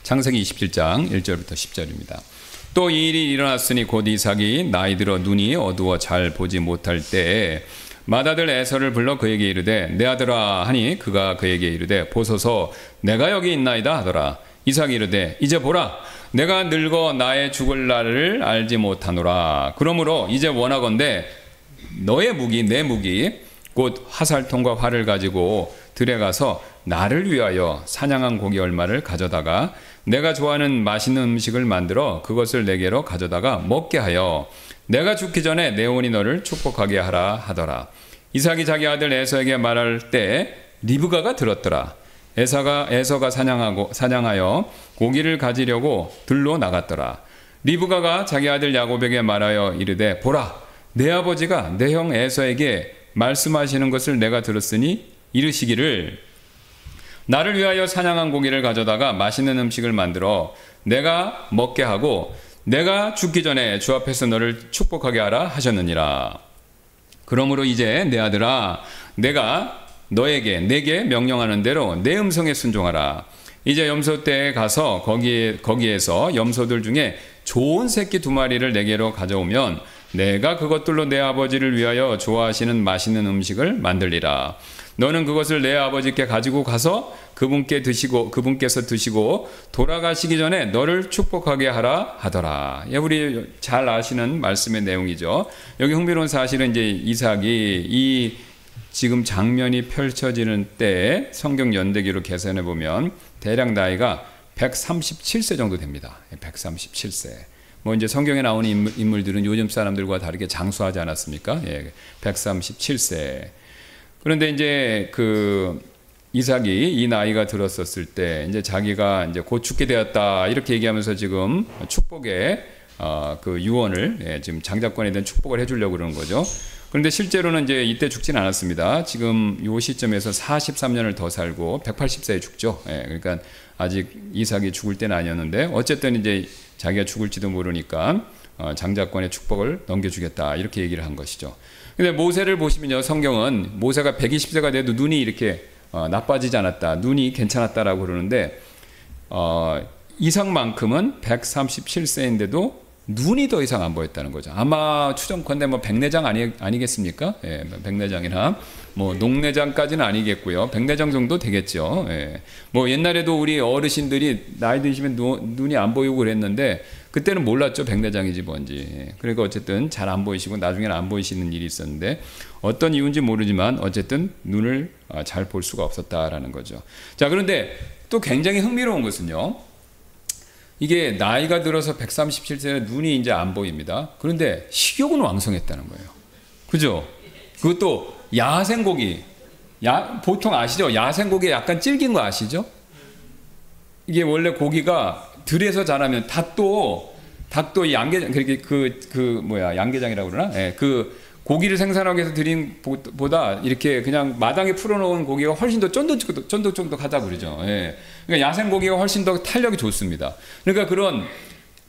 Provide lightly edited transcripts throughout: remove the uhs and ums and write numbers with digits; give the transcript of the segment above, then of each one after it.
창세기 27장 1절부터 10절입니다. 또 이 일이 일어났으니 곧 이삭이 나이 들어 눈이 어두워 잘 보지 못할 때에 맏아들 에서를 불러 그에게 이르되 내 아들아 하니 그가 그에게 이르되 보소서 내가 여기 있나이다 하더라. 이삭이 이르되 이제 보라 내가 늙어 나의 죽을 날을 알지 못하노라. 그러므로 이제 원하건대 너의 무기 내 무기 곧 화살통과 활을 가지고 들에 가서 나를 위하여 사냥한 고기 얼마를 가져다가 내가 좋아하는 맛있는 음식을 만들어 그것을 내게로 가져다가 먹게 하여 내가 죽기 전에 내 혼이 너를 축복하게 하라 하더라. 이삭이 자기 아들 에서에게 말할 때 리브가가 들었더라. 에서가 사냥하여 고기를 가지려고 들로 나갔더라. 리브가가 자기 아들 야곱에게 말하여 이르되 보라 내 아버지가 내 형 에서에게 말씀하시는 것을 내가 들었으니 이르시기를 나를 위하여 사냥한 고기를 가져다가 맛있는 음식을 만들어 내가 먹게 하고 내가 죽기 전에 주 앞에서 너를 축복하게 하라 하셨느니라. 그러므로 이제 내 아들아 내가 내게 명령하는 대로 내 음성에 순종하라. 이제 염소떼에 가서 거기에서 염소들 중에 좋은 새끼 2마리를 내게로 가져오면 내가 그것들로 내 아버지를 위하여 좋아하시는 맛있는 음식을 만들리라. 너는 그것을 내 아버지께 가지고 가서 그분께서 드시고 돌아가시기 전에 너를 축복하게 하라 하더라. 예, 우리 잘 아시는 말씀의 내용이죠. 여기 흥미로운 사실은 이제 이삭이 이 지금 장면이 펼쳐지는 때에 성경 연대기로 계산해 보면 대략 나이가 137세 정도 됩니다. 137세. 뭐 이제 성경에 나오는 인물들은 요즘 사람들과 다르게 장수하지 않았습니까? 예, 137세. 그런데 이제 그 이삭이 이 나이가 들었었을 때 이제 자기가 이제 곧 죽게 되었다 이렇게 얘기하면서 지금 축복의 그 유언을 지금 장자권에 대한 축복을 해주려고 그러는 거죠. 그런데 실제로는 이제 이때 죽진 않았습니다. 지금 이 시점에서 43년을 더 살고 180세에 죽죠. 그러니까 아직 이삭이 죽을 때는 아니었는데 어쨌든 이제 자기가 죽을지도 모르니까 장자권의 축복을 넘겨주겠다 이렇게 얘기를 한 것이죠. 근데 모세를 보시면요, 성경은 모세가 120세가 돼도 눈이 이렇게 나빠지지 않았다, 눈이 괜찮았다라고 그러는데 이삭만큼은 137세인데도 눈이 더 이상 안 보였다는 거죠. 아마 추정컨대 뭐 백내장 아니겠습니까? 예, 백내장이나 뭐 녹내장까지는 아니겠고요. 백내장 정도 되겠죠. 예. 뭐 옛날에도 우리 어르신들이 나이 드시면 눈이 안 보이고 그랬는데 그때는 몰랐죠. 백내장이지 뭔지. 예. 그러니까 어쨌든 잘 안 보이시고 나중에는 안 보이시는 일이 있었는데 어떤 이유인지 모르지만 어쨌든 눈을 잘 볼 수가 없었다라는 거죠. 자, 그런데 또 굉장히 흥미로운 것은요. 이게 나이가 들어서 137세에 눈이 이제 안 보입니다. 그런데 식욕은 왕성했다는 거예요. 그죠? 그것도 야생고기. 보통 아시죠? 야생고기에 약간 질긴 거 아시죠? 이게 원래 고기가 들에서 자라면 닭도 양계장, 양계장이라고 그러나? 예, 그 고기를 생산하기 위해서 들인 보다 이렇게 그냥 마당에 풀어놓은 고기가 훨씬 더 쫀득쫀득하다고 그러죠. 예. 그러니까 야생 고기가 훨씬 더 탄력이 좋습니다. 그러니까 그런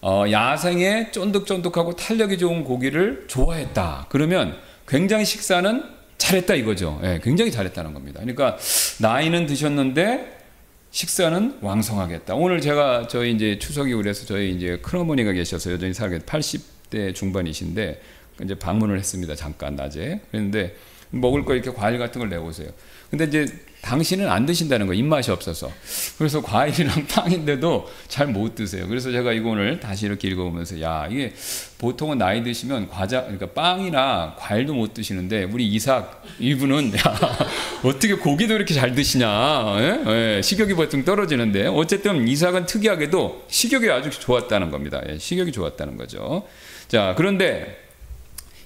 야생의 쫀득쫀득하고 탄력이 좋은 고기를 좋아했다. 그러면 굉장히 식사는 잘했다 이거죠. 예, 굉장히 잘했다는 겁니다. 그러니까 나이는 드셨는데 식사는 왕성하겠다. 오늘 제가 저희 이제 추석이고 그래서 저희 이제 큰어머니가 계셔서 여전히 살게 80대 중반이신데 이제 방문을 했습니다. 잠깐 낮에. 그랬는데 먹을 거 이렇게 과일 같은 걸 내오세요. 근데 이제 당신은 안 드신다는 거예요. 입맛이 없어서. 그래서 과일이랑 빵인데도 잘 못 드세요. 그래서 제가 이거 오늘 다시 이렇게 읽어보면서 야, 이게 보통은 나이 드시면 그러니까 빵이나 과일도 못 드시는데 우리 이삭 이분은 야, 어떻게 고기도 이렇게 잘 드시냐. 예? 예, 식욕이 보통 떨어지는데 어쨌든 이삭은 특이하게도 식욕이 아주 좋았다는 겁니다. 예, 식욕이 좋았다는 거죠. 자, 그런데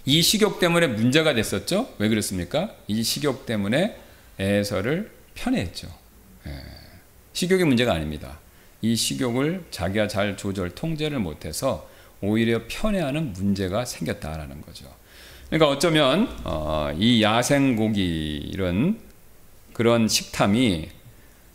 이 식욕 때문에 문제가 됐었죠. 왜 그랬습니까? 이 식욕 때문에 에서를 편애했죠. 예. 식욕이 문제가 아닙니다. 이 식욕을 자기가 잘 통제를 못해서 오히려 편애하는 문제가 생겼다라는 거죠. 그러니까 어쩌면 이 야생고기 이런 그런 식탐이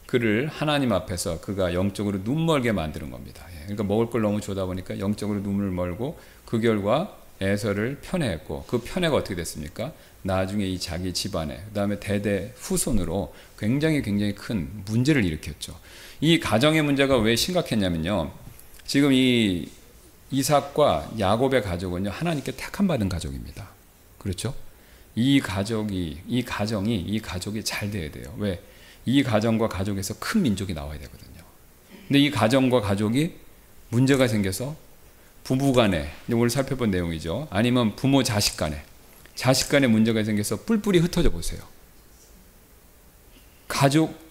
그를 하나님 앞에서 그가 영적으로 눈멀게 만드는 겁니다. 예. 그러니까 먹을 걸 너무 주다 보니까 영적으로 눈을 멀고 그 결과 에서를 편애했고 그 편애가 어떻게 됐습니까? 나중에 이 자기 집안에 그다음에 대대 후손으로 굉장히 큰 문제를 일으켰죠. 이 가정의 문제가 왜 심각했냐면요. 지금 이 이삭과 야곱의 가족은요, 하나님께 택함 받은 가족입니다. 그렇죠? 이 가족이 잘 돼야 돼요. 왜? 이 가정과 가족에서 큰 민족이 나와야 되거든요. 근데 이 가정과 가족이 문제가 생겨서 부부 간에, 오늘 살펴본 내용이죠. 아니면 부모 자식 간에 문제가 생겨서 뿔뿔이 흩어져 보세요. 가족,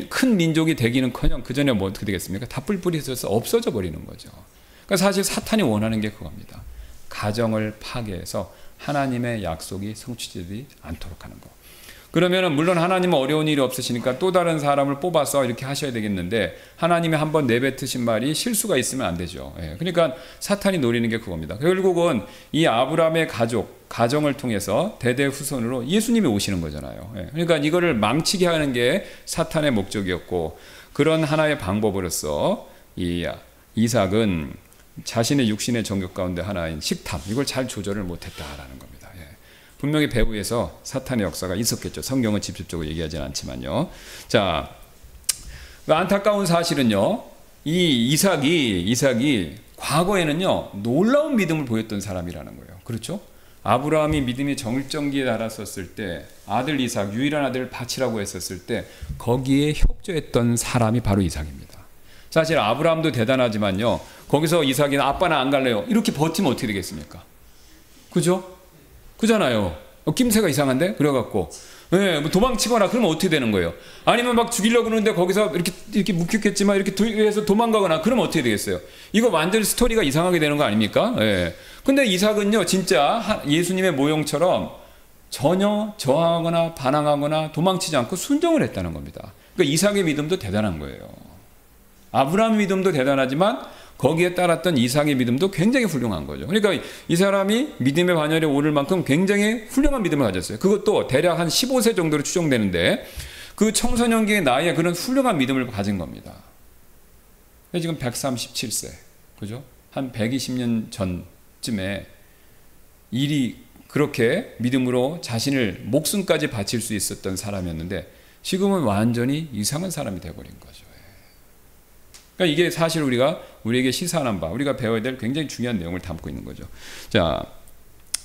큰 민족이 되기는커녕 그 전에 뭐 어떻게 되겠습니까? 다 뿔뿔이 흩어져서 없어져 버리는 거죠. 그러니까 사실 사탄이 원하는 게 그겁니다. 가정을 파괴해서 하나님의 약속이 성취되지 않도록 하는 거. 그러면은 물론 하나님은 어려운 일이 없으시니까 또 다른 사람을 뽑아서 이렇게 하셔야 되겠는데 하나님이 한번 내뱉으신 말이 실수가 있으면 안 되죠. 그러니까 사탄이 노리는 게 그겁니다. 결국은 이 아브라함의 가정을 통해서 대대 후손으로 예수님이 오시는 거잖아요. 그러니까 이거를 망치게 하는 게 사탄의 목적이었고, 그런 하나의 방법으로서 이 이삭은 자신의 육신의 정욕 가운데 하나인 식탐, 이걸 잘 조절을 못했다라는 겁니다. 분명히 배후에서 사탄의 역사가 있었겠죠. 성경은 직접적으로 얘기하지는 않지만요. 자, 안타까운 사실은요, 이 이삭이 과거에는요, 놀라운 믿음을 보였던 사람이라는 거예요. 그렇죠? 아브라함이 믿음이 정점기에 달았었을 때, 아들 이삭, 유일한 아들을 바치라고 했었을 때, 거기에 협조했던 사람이 바로 이삭입니다. 사실 아브라함도 대단하지만요, 거기서 이삭이 아빠는 안 갈래요, 이렇게 버티면 어떻게 되겠습니까? 그죠? 그잖아요. 낌새가 이상한데? 그래갖고 뭐 도망치거나 그러면 어떻게 되는 거예요? 아니면 막 죽이려고 그러는데 거기서 이렇게 묵혔겠지만 이렇게 해서 도망가거나 그러면 어떻게 되겠어요? 이거 완전 스토리가 이상하게 되는 거 아닙니까? 근데 이삭은요, 진짜 예수님의 모형처럼 전혀 저항하거나 반항하거나 도망치지 않고 순종을 했다는 겁니다. 그러니까 이삭의 믿음도 대단한 거예요. 아브라함의 믿음도 대단하지만 거기에 따랐던 이삭의 믿음도 굉장히 훌륭한 거죠. 그러니까 이 사람이 믿음의 반열에 오를 만큼 굉장히 훌륭한 믿음을 가졌어요. 그것도 대략 한 15세 정도로 추정되는데 그 청소년기의 나이에 그런 훌륭한 믿음을 가진 겁니다. 지금 137세, 그죠? 한 120년 전쯤에 일이 그렇게 믿음으로 자신을 목숨까지 바칠 수 있었던 사람이었는데 지금은 완전히 이상한 사람이 되어버린 거죠. 그러니까 이게 사실 우리에게 시사하는 바, 우리가 배워야 될 굉장히 중요한 내용을 담고 있는 거죠. 자,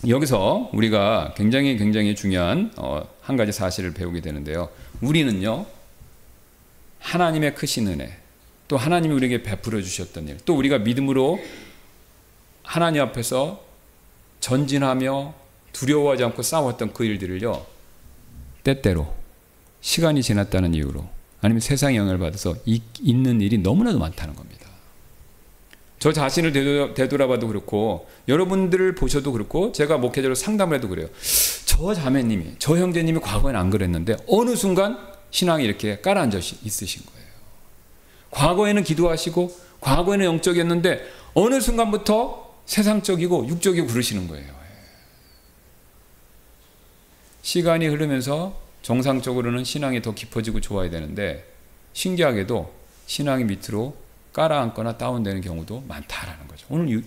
여기서 우리가 굉장히 중요한 한 가지 사실을 배우게 되는데요. 우리는요, 하나님의 크신 은혜, 또 하나님이 우리에게 베풀어 주셨던 일, 또 우리가 믿음으로 하나님 앞에서 전진하며 두려워하지 않고 싸웠던 그 일들을요, 때때로 시간이 지났다는 이유로 아니면 세상의 영향을 받아서 있는 일이 너무나도 많다는 겁니다. 저 자신을 되돌아봐도 그렇고 여러분들을 보셔도 그렇고 제가 목회자로 상담을 해도 그래요. 저 자매님이, 저 형제님이 과거에는 안 그랬는데 어느 순간 신앙이 이렇게 깔아앉아 있으신 거예요. 과거에는 기도하시고 과거에는 영적이었는데 어느 순간부터 세상적이고 육적이고 그러시는 거예요. 시간이 흐르면서 정상적으로는 신앙이 더 깊어지고 좋아야 되는데 신기하게도 신앙이 밑으로 깔아앉거나 다운되는 경우도 많다라는 거죠. 오늘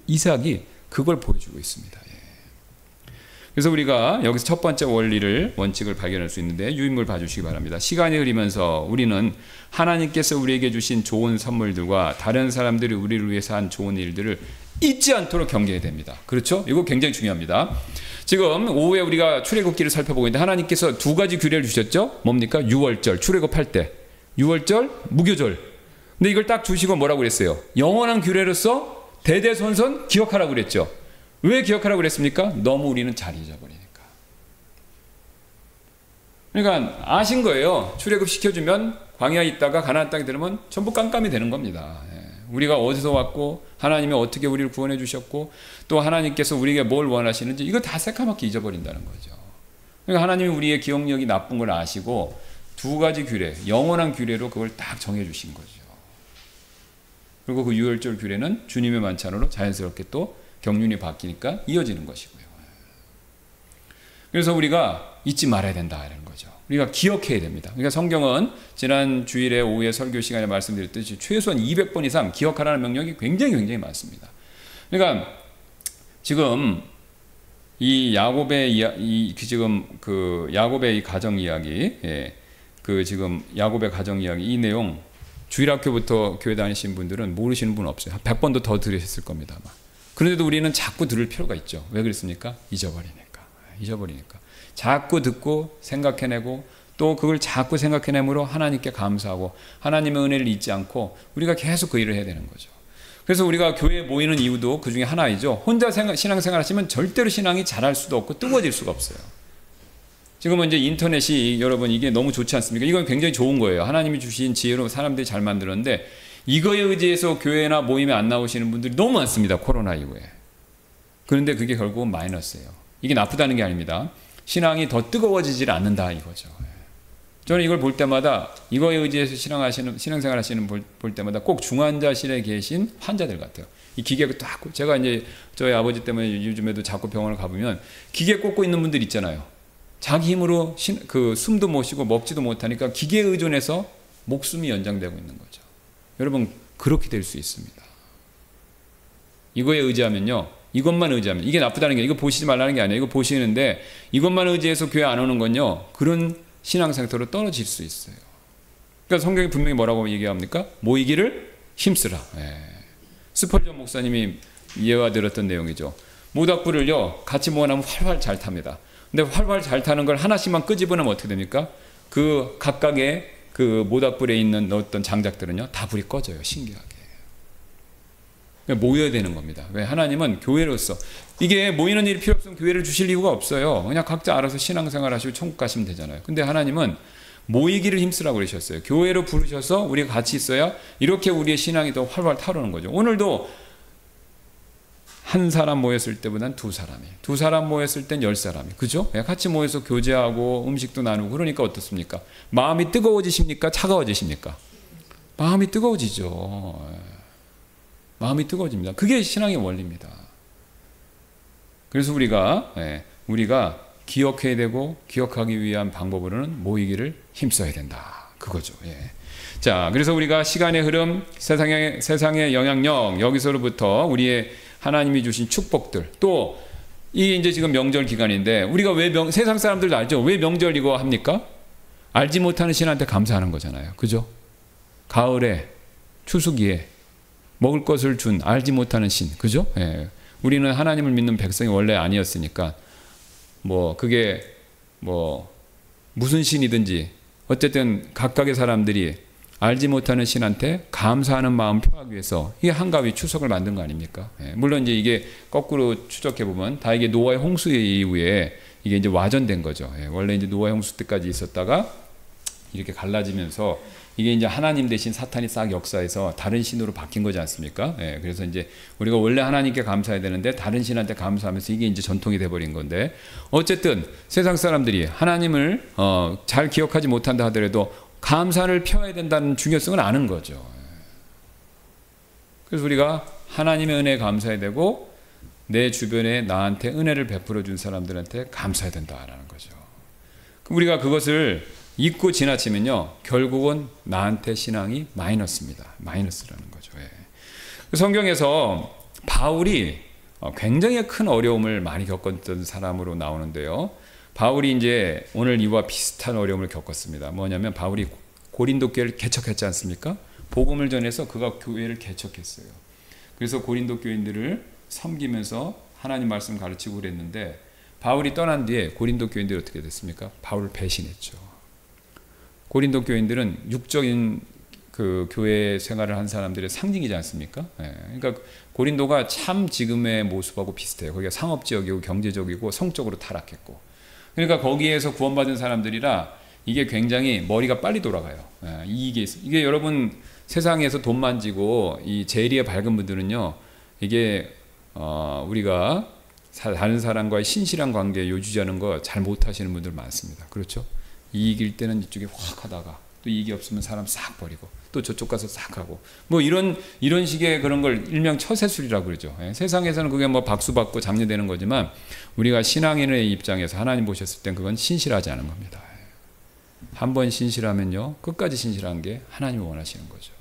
이삭이 그걸 보여주고 있습니다. 그래서 우리가 여기서 첫 번째 원칙을 발견할 수 있는데 유인물 봐주시기 바랍니다. 시간이 흐르면서 우리는 하나님께서 우리에게 주신 좋은 선물들과 다른 사람들이 우리를 위해서 한 좋은 일들을 잊지 않도록 경계해야 됩니다. 그렇죠? 이거 굉장히 중요합니다. 지금 오후에 우리가 출애굽기를 살펴보고 있는데 하나님께서 두 가지 규례를 주셨죠? 뭡니까? 유월절, 출애굽할 때. 유월절, 무교절. 근데 이걸 딱 주시고 뭐라고 그랬어요? 영원한 규례로서 대대손손 기억하라고 그랬죠. 왜 기억하라고 그랬습니까? 너무 우리는 잘 잊어버리니까. 그러니까 아신 거예요. 출애굽 시켜주면 광야에 있다가 가나안 땅에 들으면 전부 깜깜이 되는 겁니다. 우리가 어디서 왔고 하나님이 어떻게 우리를 구원해 주셨고 또 하나님께서 우리에게 뭘 원하시는지 이거 다 새까맣게 잊어버린다는 거죠. 그러니까 하나님이 우리의 기억력이 나쁜 걸 아시고 두 가지 규례, 영원한 규례로 그걸 딱 정해 주신 거죠. 그리고 그 유월절 규례는 주님의 만찬으로 자연스럽게 또 경륜이 바뀌니까 이어지는 것이고요. 그래서 우리가 잊지 말아야 된다는 거죠. 우리가 기억해야 됩니다. 그러니까 성경은 지난 주일에 오후에 설교 시간에 말씀드렸듯이 최소한 200번 이상 기억하라는 명령이 굉장히 많습니다. 그러니까 지금 이 야곱의 지금 그 야곱의 이 가정 이야기, 그 지금 야곱의 가정 이야기 이 내용 주일학교부터 교회 다니신 분들은 모르시는 분 없어요. 100번도 더 들으셨을 겁니다. 아마. 그런데도 우리는 자꾸 들을 필요가 있죠. 왜 그랬습니까? 잊어버리니까. 자꾸 듣고 생각해내고 또 그걸 자꾸 생각해내므로 하나님께 감사하고 하나님의 은혜를 잊지 않고 우리가 계속 그 일을 해야 되는 거죠. 그래서 우리가 교회에 모이는 이유도 그 중에 하나이죠. 혼자 신앙생활 하시면 절대로 신앙이 자랄 수도 없고 뜨거워질 수가 없어요. 지금은 이제 인터넷이 여러분 이게 너무 좋지 않습니까? 이건 굉장히 좋은 거예요. 하나님이 주신 지혜로 사람들이 잘 만들었는데 이거에 의지해서 교회나 모임에 안 나오시는 분들이 너무 많습니다. 코로나 이후에. 그런데 그게 결국은 마이너스예요. 이게 나쁘다는 게 아닙니다. 신앙이 더 뜨거워지질 않는다 이거죠. 저는 이걸 볼 때마다 이거에 의지해서 신앙생활 하시는 볼 때마다 꼭 중환자실에 계신 환자들 같아요. 이 기계 딱 제가 이제 저희 아버지 때문에 요즘에도 자꾸 병원을 가보면 기계 꽂고 있는 분들 있잖아요. 자기 힘으로 그 숨도 못 쉬고 먹지도 못하니까 기계에 의존해서 목숨이 연장되고 있는 거죠. 여러분 그렇게 될 수 있습니다. 이거에 의지하면요. 이것만 의지하면 이게 나쁘다는 게 이거 보시지 말라는 게 아니에요. 이거 보시는데 이것만 의지해서 교회 안 오는 건요. 그런 신앙 상태로 떨어질 수 있어요. 그러니까 성경이 분명히 뭐라고 얘기합니까? 모이기를 힘쓰라. 스펄전 목사님이 예화드렸던 내용이죠. 모닥불을요 같이 모아놓으면 활활 잘 탑니다. 근데 활활 잘 타는 걸 하나씩만 끄집어내면 어떻게 됩니까? 그 각각의 그 모닥불에 있는 어떤 장작들은요 다 불이 꺼져요. 신기하게. 모여야 되는 겁니다. 왜? 하나님은 교회로서 이게 모이는 일이 필요 없으면 교회를 주실 이유가 없어요. 그냥 각자 알아서 신앙생활 하시고 천국 가시면 되잖아요. 근데 하나님은 모이기를 힘쓰라고 그러셨어요. 교회로 부르셔서 우리가 같이 있어야 이렇게 우리의 신앙이 더 활활 타오르는 거죠. 오늘도 한 사람 모였을 때보단 두 사람 모였을 땐 10사람이. 그죠? 같이 모여서 교제하고 음식도 나누고 그러니까 어떻습니까? 마음이 뜨거워지십니까? 차가워지십니까? 마음이 뜨거워지죠. 마음이 뜨거워집니다. 그게 신앙의 원리입니다. 그래서 우리가 기억해야 되고 기억하기 위한 방법으로는 모이기를 힘써야 된다. 그거죠. 자, 그래서 우리가 시간의 흐름, 세상의 영향력, 여기서로부터 우리의 하나님이 주신 축복들, 또 이 이제 지금 명절 기간인데 우리가 왜 세상 사람들도 알죠? 왜 명절이고 합니까? 알지 못하는 신한테 감사하는 거잖아요. 그죠? 가을에 추수기에 먹을 것을 준 알지 못하는 신, 그죠? 우리는 하나님을 믿는 백성이 원래 아니었으니까 그게 무슨 신이든지 어쨌든 각각의 사람들이 알지 못하는 신한테 감사하는 마음 표하기 위해서 이게 한가위 추석을 만든 거 아닙니까? 물론 이제 이게 거꾸로 추적해 보면 다 이게 노아의 홍수 이후에 이게 이제 와전된 거죠. 원래 이제 노아의 홍수 때까지 있었다가 이렇게 갈라지면서 이게 이제 하나님 대신 사탄이 싹 역사해서 다른 신으로 바뀐 거지 않습니까? 그래서 이제 우리가 원래 하나님께 감사해야 되는데 다른 신한테 감사하면서 이게 이제 전통이 돼버린 건데 어쨌든 세상 사람들이 하나님을 잘 기억하지 못한다 하더라도 감사를 펴야 된다는 중요성을 아는 거죠. 그래서 우리가 하나님의 은혜에 감사해야 되고 내 주변에 나한테 은혜를 베풀어 준 사람들한테 감사해야 된다라는 거죠. 우리가 그것을 잊고 지나치면요 결국은 나한테 신앙이 마이너스입니다. 마이너스라는 거죠. 성경에서 바울이 굉장히 큰 어려움을 많이 겪었던 사람으로 나오는데요. 바울이 이제 오늘 이와 비슷한 어려움을 겪었습니다. 뭐냐면 바울이 고린도 교회를 개척했지 않습니까? 복음을 전해서 그가 교회를 개척했어요. 그래서 고린도 교인들을 섬기면서 하나님 말씀 가르치고 그랬는데 바울이 떠난 뒤에 고린도 교인들이 어떻게 됐습니까? 바울을 배신했죠. 고린도 교인들은 육적인 그 교회 생활을 한 사람들의 상징이지 않습니까? 그러니까 고린도가 참 지금의 모습하고 비슷해요. 거기가 상업지역이고 경제적이고 성적으로 타락했고 그러니까 거기에서 구원받은 사람들이라 이게 굉장히 머리가 빨리 돌아가요. 이게 여러분 세상에서 돈 만지고 이 재리에 밝은 분들은요, 이게 우리가 다른 사람과의 신실한 관계 유지하는 거 잘 못하시는 분들 많습니다. 그렇죠? 이익일 때는 이쪽에 확 하다가 또 이익이 없으면 사람 싹 버리고 또 저쪽 가서 싹 하고 이런 식의 그런 걸 일명 처세술이라고 그러죠. 세상에서는 그게 박수 받고 장려되는 거지만 우리가 신앙인의 입장에서 하나님 보셨을 땐 그건 신실하지 않은 겁니다. 한번 신실하면요 끝까지 신실한 게 하나님이 원하시는 거죠.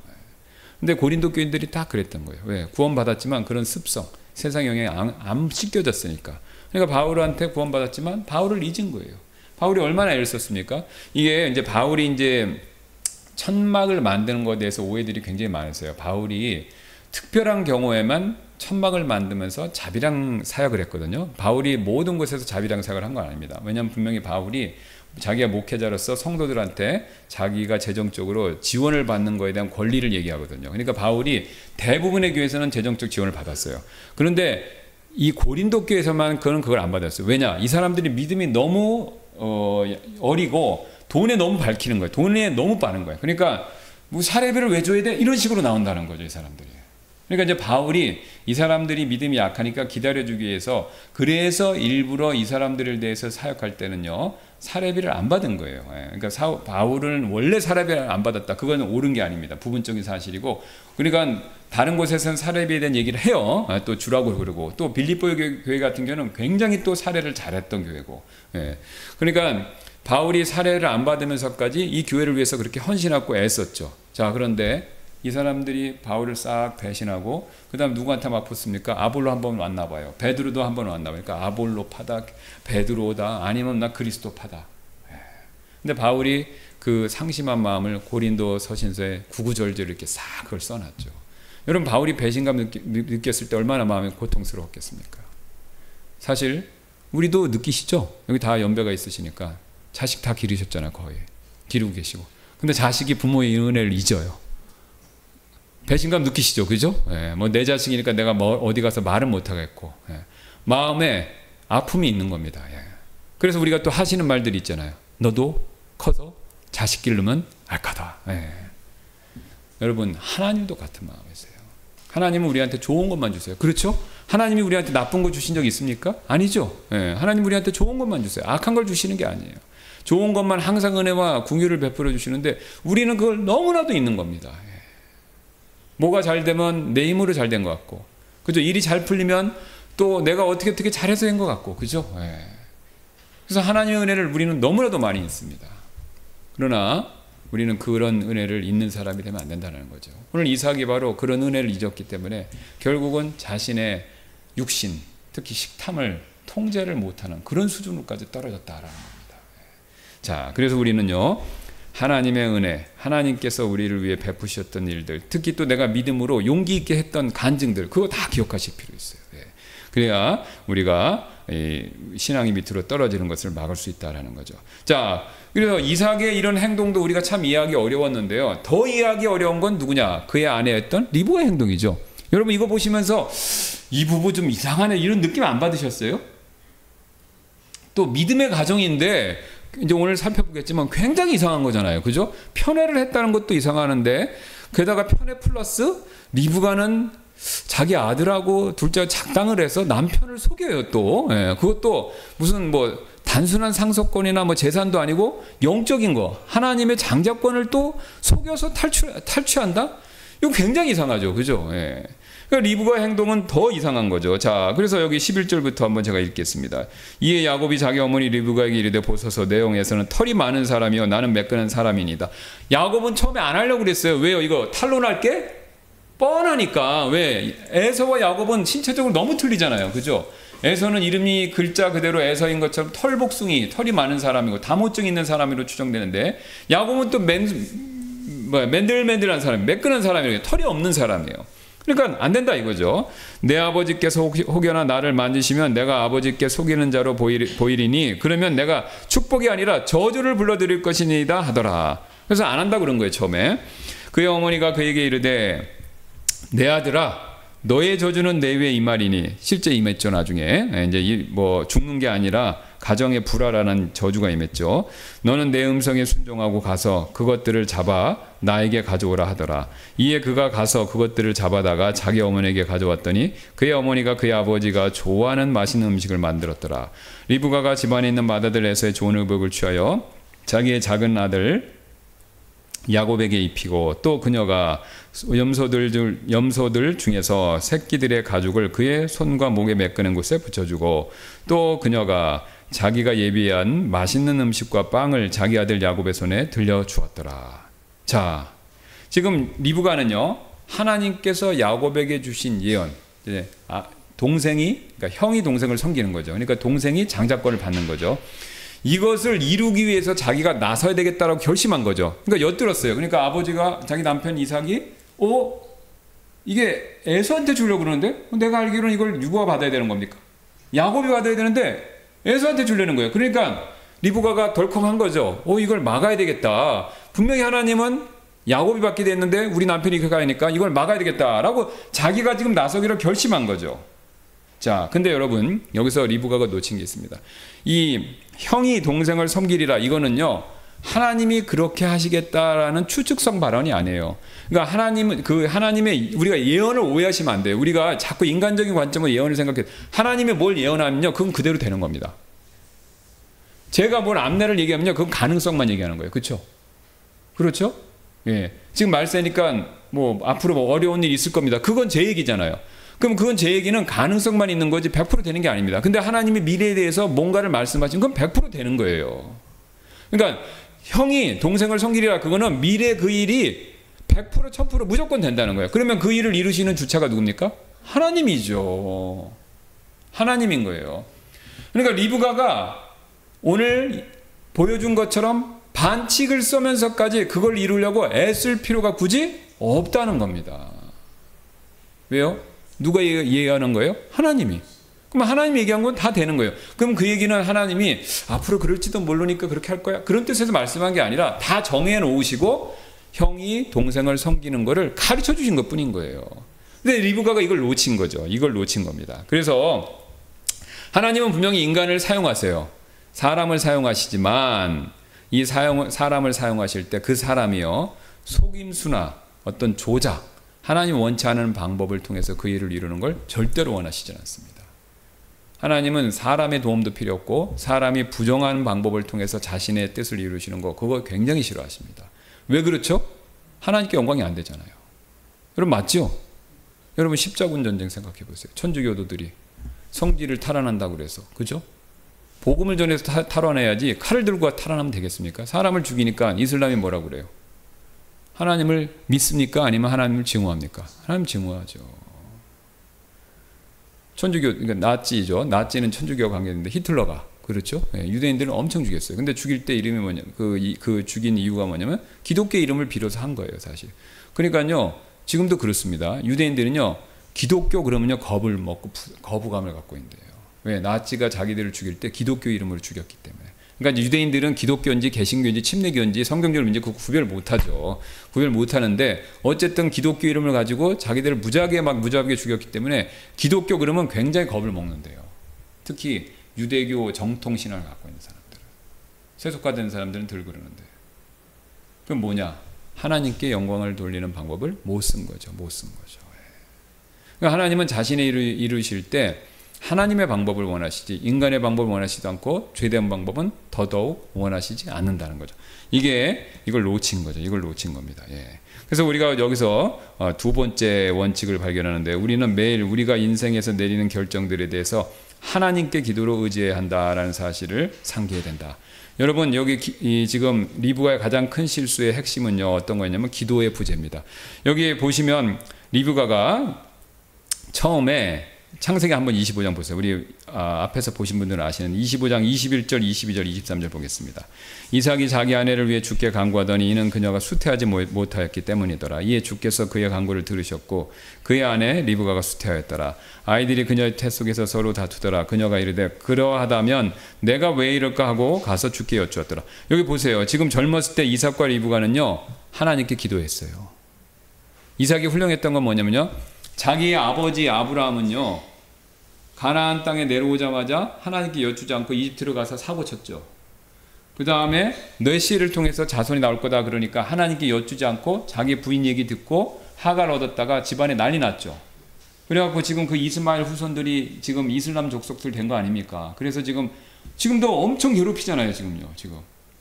근데 고린도 교인들이 다 그랬던 거예요. 왜? 구원받았지만 그런 습성, 세상 영향에 안 씻겨졌으니까. 그러니까 바울한테 구원받았지만 바울을 잊은 거예요. 바울이 얼마나 애를 썼습니까? 이게 이제 바울이 이제 천막을 만드는 것에 대해서 오해들이 굉장히 많았어요. 바울이 특별한 경우에만 천막을 만들면서 자비랑 사역을 했거든요. 바울이 모든 곳에서 자비랑 사역을 한 건 아닙니다. 왜냐하면 분명히 바울이 자기가 목회자로서 성도들한테 자기가 재정적으로 지원을 받는 것에 대한 권리를 얘기하거든요. 그러니까 바울이 대부분의 교회에서는 재정적 지원을 받았어요. 그런데 이 고린도 교회에서만 그걸 안 받았어요. 왜냐? 이 사람들이 믿음이 너무 어리고 돈에 너무 밝히는 거예요. 돈에 너무 빠는 거예요. 그러니까 뭐 사례비를 왜 줘야 돼? 이런 식으로 나온다는 거죠, 이 사람들이. 그러니까 이제 바울이 이 사람들이 믿음이 약하니까 기다려주기 위해서 그래서 일부러 이 사람들에 대해서 사역할 때는요 사례비를 안 받은 거예요. 그러니까 바울은 원래 사례비를 안 받았다. 그건 옳은 게 아닙니다. 부분적인 사실이고, 그러니까 다른 곳에서는 사례비에 대한 얘기를 해요. 또 주라고 그러고, 또 빌립보 교회 같은 경우는 굉장히 또 사례를 잘했던 교회고, 그러니까 바울이 사례를 안 받으면서까지 이 교회를 위해서 그렇게 헌신하고 애썼죠. 자, 그런데 이 사람들이 바울을 싹 배신하고 그 다음 누구한테 막 붙습니까? 아볼로 한번 왔나 봐요. 베드로도 한번 왔나 봐요. 그러니까 아볼로 파다, 베드로다, 아니면 나 그리스도 파다. 근데 바울이 그 상심한 마음을 고린도 서신서에 구구절절 이렇게 싹 그걸 써놨죠. 여러분, 바울이 배신감 느꼈을 때 얼마나 마음이 고통스러웠겠습니까? 사실 우리도 느끼시죠? 여기 다 연배가 있으시니까 자식 다 기르셨잖아요. 거의 기르고 계시고. 근데 자식이 부모의 은혜를 잊어요. 배신감 느끼시죠? 그죠? 뭐 내 자식이니까 내가 어디 가서 말은 못하겠고, 마음에 아픔이 있는 겁니다. 그래서 우리가 또 하시는 말들이 있잖아요. 너도 커서 자식 기르면 알까다. 여러분, 하나님도 같은 마음이세요. 하나님은 우리한테 좋은 것만 주세요. 그렇죠? 하나님이 우리한테 나쁜 거 주신 적 있습니까? 아니죠. 하나님 우리한테 좋은 것만 주세요. 악한 걸 주시는 게 아니에요. 좋은 것만 항상 은혜와 긍휼을 베풀어 주시는데 우리는 그걸 너무나도 있는 겁니다. 뭐가 잘 되면 내 힘으로 잘 된 것 같고, 그죠? 일이 잘 풀리면 또 내가 어떻게 잘해서 된 것 같고, 그죠? 그래서 하나님의 은혜를 우리는 너무나도 많이 있습니다. 그러나 우리는 그런 은혜를 잊는 사람이 되면 안 된다는 거죠. 오늘 이삭이 바로 그런 은혜를 잊었기 때문에 결국은 자신의 육신, 특히 식탐을 통제를 못하는 그런 수준으로까지 떨어졌다라는 겁니다. 자, 그래서 우리는요, 하나님의 은혜, 하나님께서 우리를 위해 베푸셨던 일들, 특히 또 내가 믿음으로 용기 있게 했던 간증들, 그거 다 기억하실 필요 있어요. 그래야 우리가 신앙이 밑으로 떨어지는 것을 막을 수 있다는 거죠. 자, 그래서 이삭의 이런 행동도 우리가 참 이해하기 어려웠는데요. 더 이해하기 어려운 건 누구냐? 그의 아내였던 리브가의 행동이죠. 여러분, 이거 보시면서 이 부부 좀 이상하네, 이런 느낌 안 받으셨어요? 또 믿음의 가정인데 이제 오늘 살펴보겠지만 굉장히 이상한 거잖아요. 그죠? 편애를 했다는 것도 이상하는데, 게다가 편애 플러스 리브가는 자기 아들하고 둘째 작당을 해서 남편을 속여요. 또 그것도 무슨 뭐 단순한 상속권이나 뭐 재산도 아니고 영적인 거, 하나님의 장자권을 또 속여서 탈취한다? 이거 굉장히 이상하죠. 그죠? 그러니까 리브가의 행동은 더 이상한 거죠. 자, 그래서 여기 11절부터 한번 제가 읽겠습니다. 이에 야곱이 자기 어머니 리브가에게 이르되, 보소서 내용에서는 털이 많은 사람이요 나는 매끈한 사람이니다. 야곱은 처음에 안 하려고 그랬어요. 왜요? 이거 탄론할게? 뻔하니까. 왜? 에서와 야곱은 신체적으로 너무 틀리잖아요. 그죠? 에서는 이름이 글자 그대로 에서인 것처럼 털복숭이, 털이 많은 사람이고 다모증 있는 사람으로 추정되는데, 야곱은 또 맨들맨들한 사람, 매끈한 사람이에요. 털이 없는 사람이에요. 그러니까 안 된다 이거죠. 내 아버지께서 혹여나 나를 만지시면 내가 아버지께 속이는 자로 보이리니 그러면 내가 축복이 아니라 저주를 불러드릴 것이니이다 하더라. 그래서 안 한다 그런 거예요. 처음에 그의 어머니가 그에게 이르되, 내 아들아, 너의 저주는 내 위에 임하리니, 실제 임했죠. 나중에 이제 뭐 죽는 게 아니라 가정에 불화라는 저주가 임했죠. 너는 내 음성에 순종하고 가서 그것들을 잡아 나에게 가져오라 하더라. 이에 그가 가서 그것들을 잡아다가 자기 어머니에게 가져왔더니 그의 어머니가 그의 아버지가 좋아하는 맛있는 음식을 만들었더라. 리브가가 집안에 있는 맏아들 에서의 좋은 의복을 취하여 자기의 작은 아들 야곱에게 입히고, 또 그녀가 염소들 중에서 새끼들의 가죽을 그의 손과 목에 메끄는 곳에 붙여주고, 또 그녀가 자기가 예비한 맛있는 음식과 빵을 자기 아들 야곱의 손에 들려주었더라. 자, 지금 리브가는요, 하나님께서 야곱에게 주신 예언, 그러니까 형이 동생을 섬기는 거죠. 그러니까 동생이 장자권을 받는 거죠. 이것을 이루기 위해서 자기가 나서야 되겠다라고 결심한 거죠. 그러니까 엿들었어요. 그러니까 아버지가 자기 남편 이삭이 이게 에서한테 주려고 그러는데 내가 알기로는 이걸 유고가 받아야 되는 겁니까? 야곱이 받아야 되는데 에서한테 주려는 거예요. 그러니까 리브가가 덜컹한 거죠. 이걸 막아야 되겠다. 분명히 하나님은 야곱이 받게 됐는데 우리 남편이 그가니까 이걸 막아야 되겠다라고 자기가 지금 나서기로 결심한 거죠. 자, 근데 여러분 여기서 리브가가 놓친 게 있습니다. 이 형이 동생을 섬기리라 이거는요 하나님이 그렇게 하시겠다라는 추측성 발언이 아니에요. 그러니까 하나님의 우리가 예언을 오해하시면 안 돼요. 우리가 자꾸 인간적인 관점으로 예언을 생각해. 하나님이 뭘 예언하면요 그건 그대로 되는 겁니다. 제가 뭘 암내를 얘기하면요 그건 가능성만 얘기하는 거예요. 그렇죠? 그렇죠? 예. 지금 말세니까 앞으로 어려운 일이 있을 겁니다. 그건 제 얘기잖아요. 그럼 그건 제 얘기는 가능성만 있는 거지 100% 되는 게 아닙니다. 근데 하나님이 미래에 대해서 뭔가를 말씀하신 건 100% 되는 거예요. 그러니까 형이 동생을 섬기리라 그거는 미래 그 일이 100% 1000% 무조건 된다는 거예요. 그러면 그 일을 이루시는 주체가 누굽니까? 하나님이죠. 하나님인 거예요. 그러니까 리브가가 오늘 보여준 것처럼 반칙을 써면서까지 그걸 이루려고 애쓸 필요가 굳이 없다는 겁니다. 왜요? 누가 예언한 거예요? 하나님이. 그럼 하나님이 얘기한 건 다 되는 거예요. 그럼 그 얘기는 하나님이 앞으로 그럴지도 모르니까 그렇게 할 거야. 그런 뜻에서 말씀한 게 아니라 다 정해 놓으시고 형이 동생을 섬기는 거를 가르쳐 주신 것 뿐인 거예요. 근데 리브가가 이걸 놓친 거죠. 이걸 놓친 겁니다. 그래서 하나님은 분명히 인간을 사용하세요. 사람을 사용하시지만 이 사람을 사용하실 때 그 사람이요 속임수나 어떤 조작, 하나님 원치 않은 방법을 통해서 그 일을 이루는 걸 절대로 원하시지 않습니다. 하나님은 사람의 도움도 필요 없고 사람이 부정한 방법을 통해서 자신의 뜻을 이루시는 거 그거 굉장히 싫어하십니다. 왜 그렇죠? 하나님께 영광이 안 되잖아요. 여러분 맞죠? 여러분 십자군 전쟁 생각해 보세요. 천주교도들이 성지를 탈환한다고 그래서 그죠? 복음을 전해서 탈환해야지 칼을 들고 탈환하면 되겠습니까? 사람을 죽이니까 이슬람이 뭐라고 그래요? 하나님을 믿습니까? 아니면 하나님을 증오합니까? 하나님 증오하죠. 천주교, 그러니까 나치죠. 나치는 천주교와 관계인데 히틀러가 그렇죠. 유대인들은 엄청 죽였어요. 근데 죽일 때 이름이 뭐냐? 그 죽인 이유가 뭐냐면 기독교 이름을 빌어서 한 거예요, 사실. 그러니까요, 지금도 그렇습니다. 유대인들은요, 기독교 그러면요 겁을 먹고 거부감을 갖고 있는데요. 왜? 나치가 자기들을 죽일 때 기독교 이름으로 죽였기 때문에. 그러니까 유대인들은 기독교인지 개신교인지 침례교인지 성경적으로 이제 그 구별 못하죠. 구별 못하는데 어쨌든 기독교 이름을 가지고 자기들을 무지하게 죽였기 때문에 기독교 그러면 굉장히 겁을 먹는데요. 특히 유대교 정통 신앙을 갖고 있는 사람들은 세속화된 사람들은 덜 그러는데 그럼 뭐냐? 하나님께 영광을 돌리는 방법을 못 쓴 거죠. 못 쓴 거죠. 그러니까 하나님은 자신의 일을 이루실 때 하나님의 방법을 원하시지 인간의 방법을 원하시지 않고 죄된 방법은 더더욱 원하시지 않는다는 거죠. 이걸 놓친 거죠. 이걸 놓친 겁니다. 예. 그래서 우리가 여기서 두 번째 원칙을 발견하는데 우리는 매일 우리가 인생에서 내리는 결정들에 대해서 하나님께 기도로 의지해야 한다라는 사실을 상기해야 된다. 여러분 여기 지금 리브가의 가장 큰 실수의 핵심은요 어떤 거였냐면 기도의 부재입니다. 여기 보시면 리브가가 처음에 창세기 한번 25장 보세요. 우리 앞에서 보신 분들은 아시는 25장 21절, 22절, 23절 보겠습니다. 이삭이 자기 아내를 위해 주께 간구하더니 이는 그녀가 수태하지 못하였기 때문이더라. 이에 주께서 그의 간구를 들으셨고 그의 아내 리브가가 수태하였더라. 아이들이 그녀의 태 속에서 서로 다투더라. 그녀가 이르되 그러하다면 내가 왜 이럴까 하고 가서 주께 여쭈었더라. 여기 보세요. 지금 젊었을 때 이삭과 리브가는요 하나님께 기도했어요. 이삭이 훌륭했던 건 뭐냐면요 자기의 아버지 아브라함은요 가나안 땅에 내려오자마자 하나님께 여쭈지 않고 이집트로 가서 사고 쳤죠. 그 다음에 내 씨를 통해서 자손이 나올 거다 그러니까 하나님께 여쭈지 않고 자기 부인 얘기 듣고 하가를 얻었다가 집안에 난리 났죠. 그래갖고 지금 그 이스마엘 후손들이 지금 이슬람 족속들 된 거 아닙니까? 그래서 지금도 엄청 괴롭히잖아요. 지금요. 지금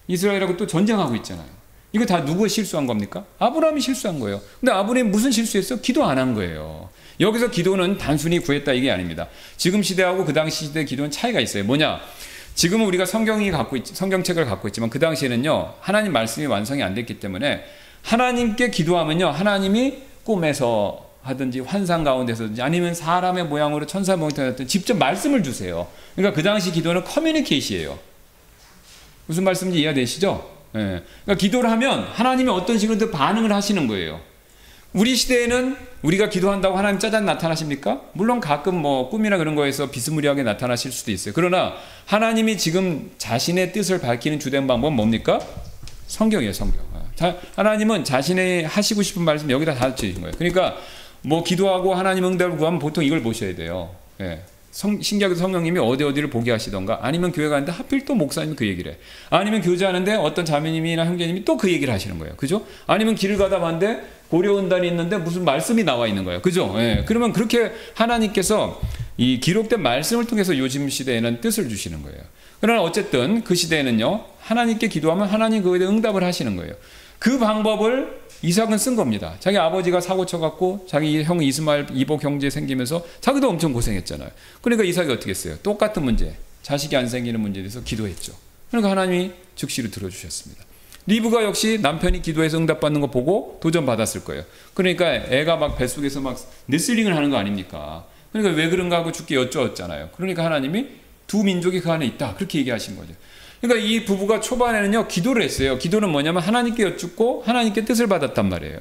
이스라엘하고 또 전쟁하고 있잖아요. 이거 다 누가 실수한 겁니까? 아브라함이 실수한 거예요. 근데 아브라함이 무슨 실수했어? 기도 안 한 거예요. 여기서 기도는 단순히 구했다 이게 아닙니다. 지금 시대하고 그 당시 시대 기도는 차이가 있어요. 뭐냐? 지금은 우리가 성경책을 갖고 있지만 그 당시에는요 하나님 말씀이 완성이 안 됐기 때문에 하나님께 기도하면요 하나님이 꿈에서 하든지 환상 가운데서든지 아니면 사람의 모양으로 천사 모양이든 직접 말씀을 주세요. 그러니까 그 당시 기도는 커뮤니케이션이에요. 무슨 말씀인지 이해가 되시죠? 예. 그러니까 기도를 하면 하나님이 어떤 식으로든 반응을 하시는 거예요. 우리 시대에는 우리가 기도한다고 하나님 짜잔 나타나십니까? 물론 가끔 뭐 꿈이나 그런 거에서 비스무리하게 나타나실 수도 있어요. 그러나 하나님이 지금 자신의 뜻을 밝히는 주된 방법은 뭡니까? 성경이에요, 성경. 하나님은 자신의 하시고 싶은 말씀 여기다 다 주신 거예요. 그러니까 뭐 기도하고 하나님 응답을 구하면 보통 이걸 보셔야 돼요. 예. 신기하게도 성령님이 어디를 보게 하시던가, 아니면 교회 가는데 하필 또 목사님이 그 얘기를 해. 아니면 교제하는데 어떤 자매님이나 형제님이 또 그 얘기를 하시는 거예요. 그죠? 아니면 길을 가다 봤는데 고려은단이 있는데 무슨 말씀이 나와 있는 거예요. 그죠? 예. 그러면 그렇게 하나님께서 이 기록된 말씀을 통해서 요즘 시대에는 뜻을 주시는 거예요. 그러나 어쨌든 그 시대에는요, 하나님께 기도하면 하나님 그거에 대해 응답을 하시는 거예요. 그 방법을 이삭은 쓴 겁니다. 자기 아버지가 사고 쳐갖고 자기 형 이스마엘 이복 형제 생기면서 자기도 엄청 고생했잖아요. 그러니까 이삭이 어떻게 했어요? 똑같은 문제, 자식이 안 생기는 문제에 대해서 기도했죠. 그러니까 하나님이 즉시로 들어주셨습니다. 리브가 역시 남편이 기도해서 응답받는 거 보고 도전받았을 거예요. 그러니까 애가 막 뱃속에서 막 네슬링을 하는 거 아닙니까? 그러니까 왜 그런가 하고 죽게 여쭈었잖아요. 그러니까 하나님이 두 민족이 그 안에 있다, 그렇게 얘기하신 거죠. 그러니까 이 부부가 초반에는요, 기도를 했어요. 기도는 뭐냐면 하나님께 여쭙고 하나님께 뜻을 받았단 말이에요.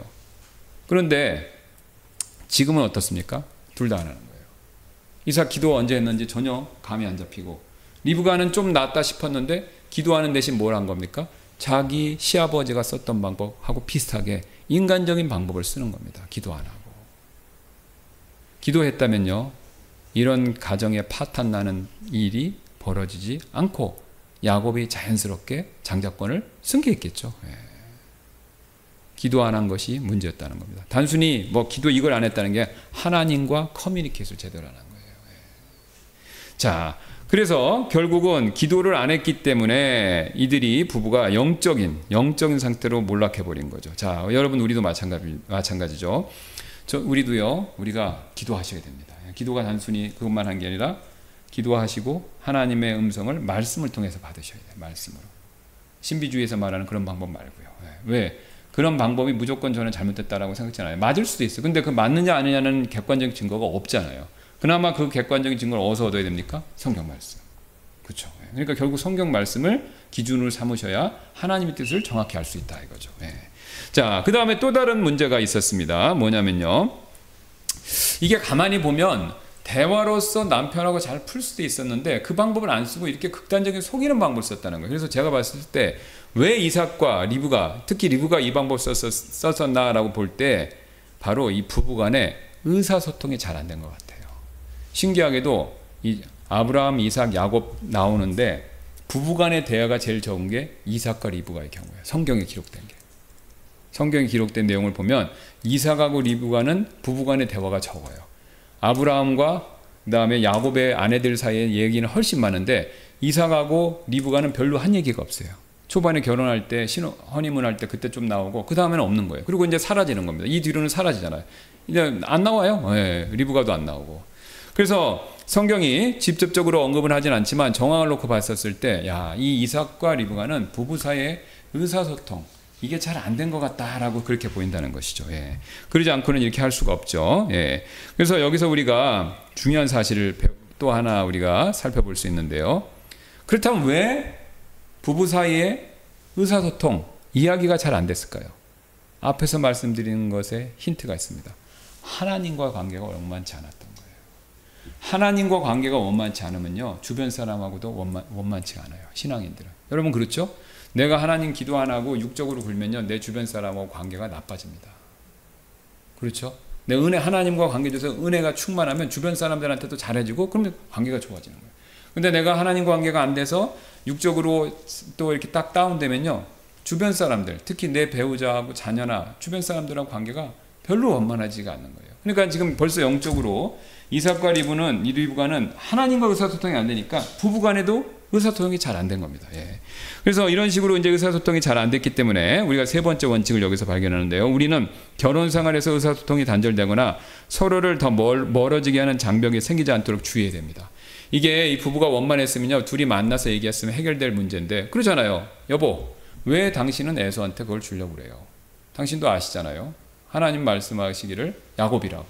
그런데 지금은 어떻습니까? 둘 다 안 하는 거예요. 이삭 기도 언제 했는지 전혀 감이 안 잡히고, 리브가는 좀 낫다 싶었는데 기도하는 대신 뭘 한 겁니까? 자기 시아버지가 썼던 방법하고 비슷하게 인간적인 방법을 쓰는 겁니다. 기도 안 하고. 기도했다면요, 이런 가정에 파탄 나는 일이 벌어지지 않고 야곱이 자연스럽게 장자권을 승계했겠죠. 예. 기도 안 한 것이 문제였다는 겁니다. 단순히 뭐 기도 이걸 안 했다는 게 하나님과 커뮤니케이션을 제대로 안 한 거예요. 예. 자, 그래서 결국은 기도를 안 했기 때문에 이들이 부부가 영적인 상태로 몰락해버린 거죠. 자, 여러분 우리도 마찬가지죠. 우리도요, 우리가 기도하셔야 됩니다. 기도가 단순히 그것만 한 게 아니라 기도하시고 하나님의 음성을 말씀을 통해서 받으셔야 돼요. 말씀으로. 신비주의에서 말하는 그런 방법 말고요. 왜? 그런 방법이 무조건 저는 잘못됐다라고 생각하잖아요. 맞을 수도 있어요. 근데 그 맞느냐 아니냐는 객관적인 증거가 없잖아요. 그나마 그 객관적인 증거를 어디서 얻어야 됩니까? 성경 말씀. 그렇죠. 그러니까 결국 성경 말씀을 기준으로 삼으셔야 하나님의 뜻을 정확히 알 수 있다 이거죠. 자, 그 다음에 또 다른 문제가 있었습니다. 뭐냐면요, 이게 가만히 보면 대화로서 남편하고 잘 풀 수도 있었는데 그 방법을 안 쓰고 이렇게 극단적인 속이는 방법을 썼다는 거예요. 그래서 제가 봤을 때 왜 이삭과 리브가, 특히 리브가 이 방법 썼었나라고 볼 때 바로 이 부부간에 의사소통이 잘 안 된 것 같아요. 신기하게도 이 아브라함, 이삭, 야곱 나오는데 부부간의 대화가 제일 적은 게 이삭과 리브가의 경우예요. 성경에 기록된 게. 성경에 기록된 내용을 보면 이삭하고 리브가는 부부간의 대화가 적어요. 아브라함과 그다음에 야곱의 아내들 사이의 얘기는 훨씬 많은데 이삭하고 리브가는 별로 한 얘기가 없어요. 초반에 결혼할 때 허니문 할 때 그때 좀 나오고 그 다음에는 없는 거예요. 그리고 이제 사라지는 겁니다. 이 뒤로는 사라지잖아요. 이제 안 나와요. 리브가도 안 나오고. 그래서 성경이 직접적으로 언급은 하진 않지만 정황을 놓고 봤었을 때, 야, 이 이삭과 리브가는 부부 사이의 의사소통, 이게 잘 안 된 것 같다라고 그렇게 보인다는 것이죠. 그러지 않고는 이렇게 할 수가 없죠. 그래서 여기서 우리가 중요한 사실을 또 하나 우리가 살펴볼 수 있는데요. 그렇다면 왜 부부 사이의 의사소통, 이야기가 잘 안 됐을까요? 앞에서 말씀드리는 것에 힌트가 있습니다. 하나님과 관계가 원만치 않았던 거예요. 하나님과 관계가 원만치 않으면요, 주변 사람하고도 원만치가 않아요. 신앙인들은. 여러분 그렇죠? 내가 하나님 기도 안 하고 육적으로 굴면요, 내 주변 사람하고 관계가 나빠집니다. 그렇죠? 내 하나님과 관계에서 은혜가 충만하면 주변 사람들한테도 잘해지고 그러면 관계가 좋아지는 거예요. 근데 내가 하나님과 관계가 안 돼서 육적으로 또 이렇게 딱 다운되면요, 주변 사람들, 특히 내 배우자하고 자녀나 주변 사람들하고 관계가 별로 원만하지가 않는 거예요. 그러니까 지금 벌써 영적으로 이삭과 리브가는 하나님과 의사소통이 안 되니까 부부간에도 의사소통이 잘 안 된 겁니다. 그래서 이런 식으로 이제 의사소통이 잘 안 됐기 때문에 우리가 세 번째 원칙을 여기서 발견하는데요. 우리는 결혼 생활에서 의사소통이 단절되거나 서로를 더 멀어지게 하는 장벽이 생기지 않도록 주의해야 됩니다. 이게 이 부부가 원만했으면요, 둘이 만나서 얘기했으면 해결될 문제인데, 그러잖아요. 여보, 왜 당신은 에서한테 그걸 주려고 그래요? 당신도 아시잖아요. 하나님 말씀하시기를 야곱이라고.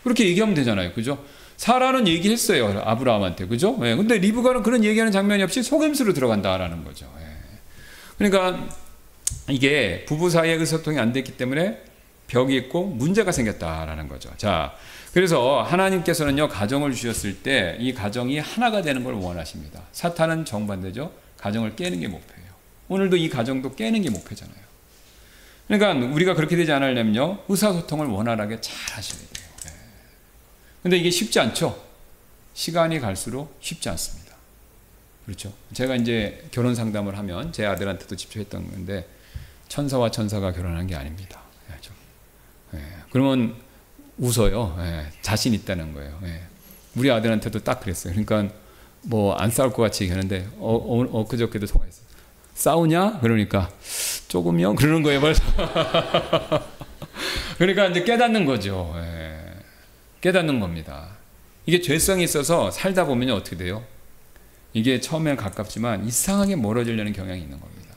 그렇게 얘기하면 되잖아요. 그죠? 사라는 얘기했어요. 아브라함한테. 그죠? 예. 근데 리브가는 그런 얘기하는 장면이 없이 속임수로 들어간다라는 거죠. 예. 그러니까 이게 부부 사이의 의사소통이 안 됐기 때문에 벽이 있고 문제가 생겼다라는 거죠. 자, 그래서 하나님께서는요, 가정을 주셨을 때 이 가정이 하나가 되는 걸 원하십니다. 사탄은 정반대죠. 가정을 깨는 게 목표예요. 오늘도 이 가정도 깨는 게 목표잖아요. 그러니까 우리가 그렇게 되지 않으려면요, 의사소통을 원활하게 잘 하셔야 돼요. 근데 이게 쉽지 않죠? 시간이 갈수록 쉽지 않습니다. 그렇죠? 제가 이제 결혼 상담을 하면 제 아들한테도 집중했던 건데, 천사와 천사가 결혼한 게 아닙니다. 그러면 웃어요. 자신 있다는 거예요. 우리 아들한테도 딱 그랬어요. 그러니까 뭐 안 싸울 것 같이 얘기하는데, 엊그저께도 통화했어요. 싸우냐? 그러니까 조금요? 그러는 거예요, 벌써. 그러니까 이제 깨닫는 거죠. 깨닫는 겁니다. 이게 죄성이 있어서 살다 보면 어떻게 돼요? 이게 처음엔 가깝지만 이상하게 멀어지려는 경향이 있는 겁니다.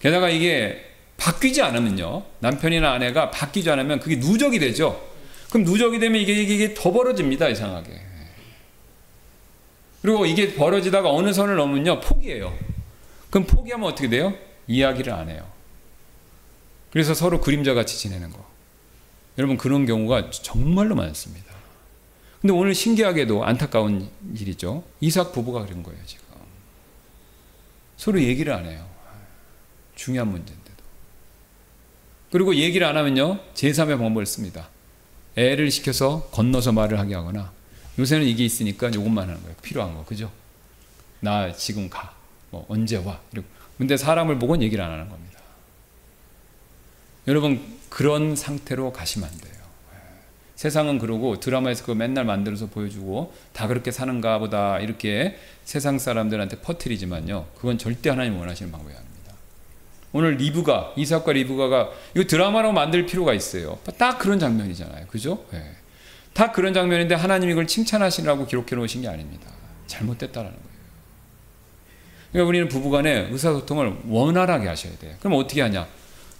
게다가 이게 바뀌지 않으면요, 남편이나 아내가 바뀌지 않으면 그게 누적이 되죠. 그럼 누적이 되면 이게 더 벌어집니다. 이상하게. 그리고 이게 벌어지다가 어느 선을 넘으면요, 포기해요. 그럼 포기하면 어떻게 돼요? 이야기를 안 해요. 그래서 서로 그림자같이 지내는 거. 여러분, 그런 경우가 정말로 많습니다. 근데 오늘 신기하게도 안타까운 일이죠. 이삭 부부가 그런 거예요, 지금. 서로 얘기를 안 해요. 중요한 문제인데도. 그리고 얘기를 안 하면요, 제3의 방법을 씁니다. 애를 시켜서 건너서 말을 하게 하거나, 요새는 이게 있으니까 이것만 하는 거예요. 필요한 거. 그죠? 나 지금 가. 뭐 언제 와. 이러고. 근데 사람을 보고는 얘기를 안 하는 겁니다. 여러분, 그런 상태로 가시면 안 돼요. 세상은 그러고 드라마에서 그거 맨날 만들어서 보여주고 다 그렇게 사는가 보다 이렇게 세상 사람들한테 퍼뜨리지만요, 그건 절대 하나님 원하시는 방법이 아닙니다. 오늘 이삭과 리브가가 이거 드라마로 만들 필요가 있어요. 딱 그런 장면이잖아요. 그죠? 다 그런 장면인데 하나님이 이걸 칭찬하시라고 기록해 놓으신 게 아닙니다. 잘못됐다라는 거예요. 그러니까 우리는 부부간에 의사소통을 원활하게 하셔야 돼요. 그럼 어떻게 하냐?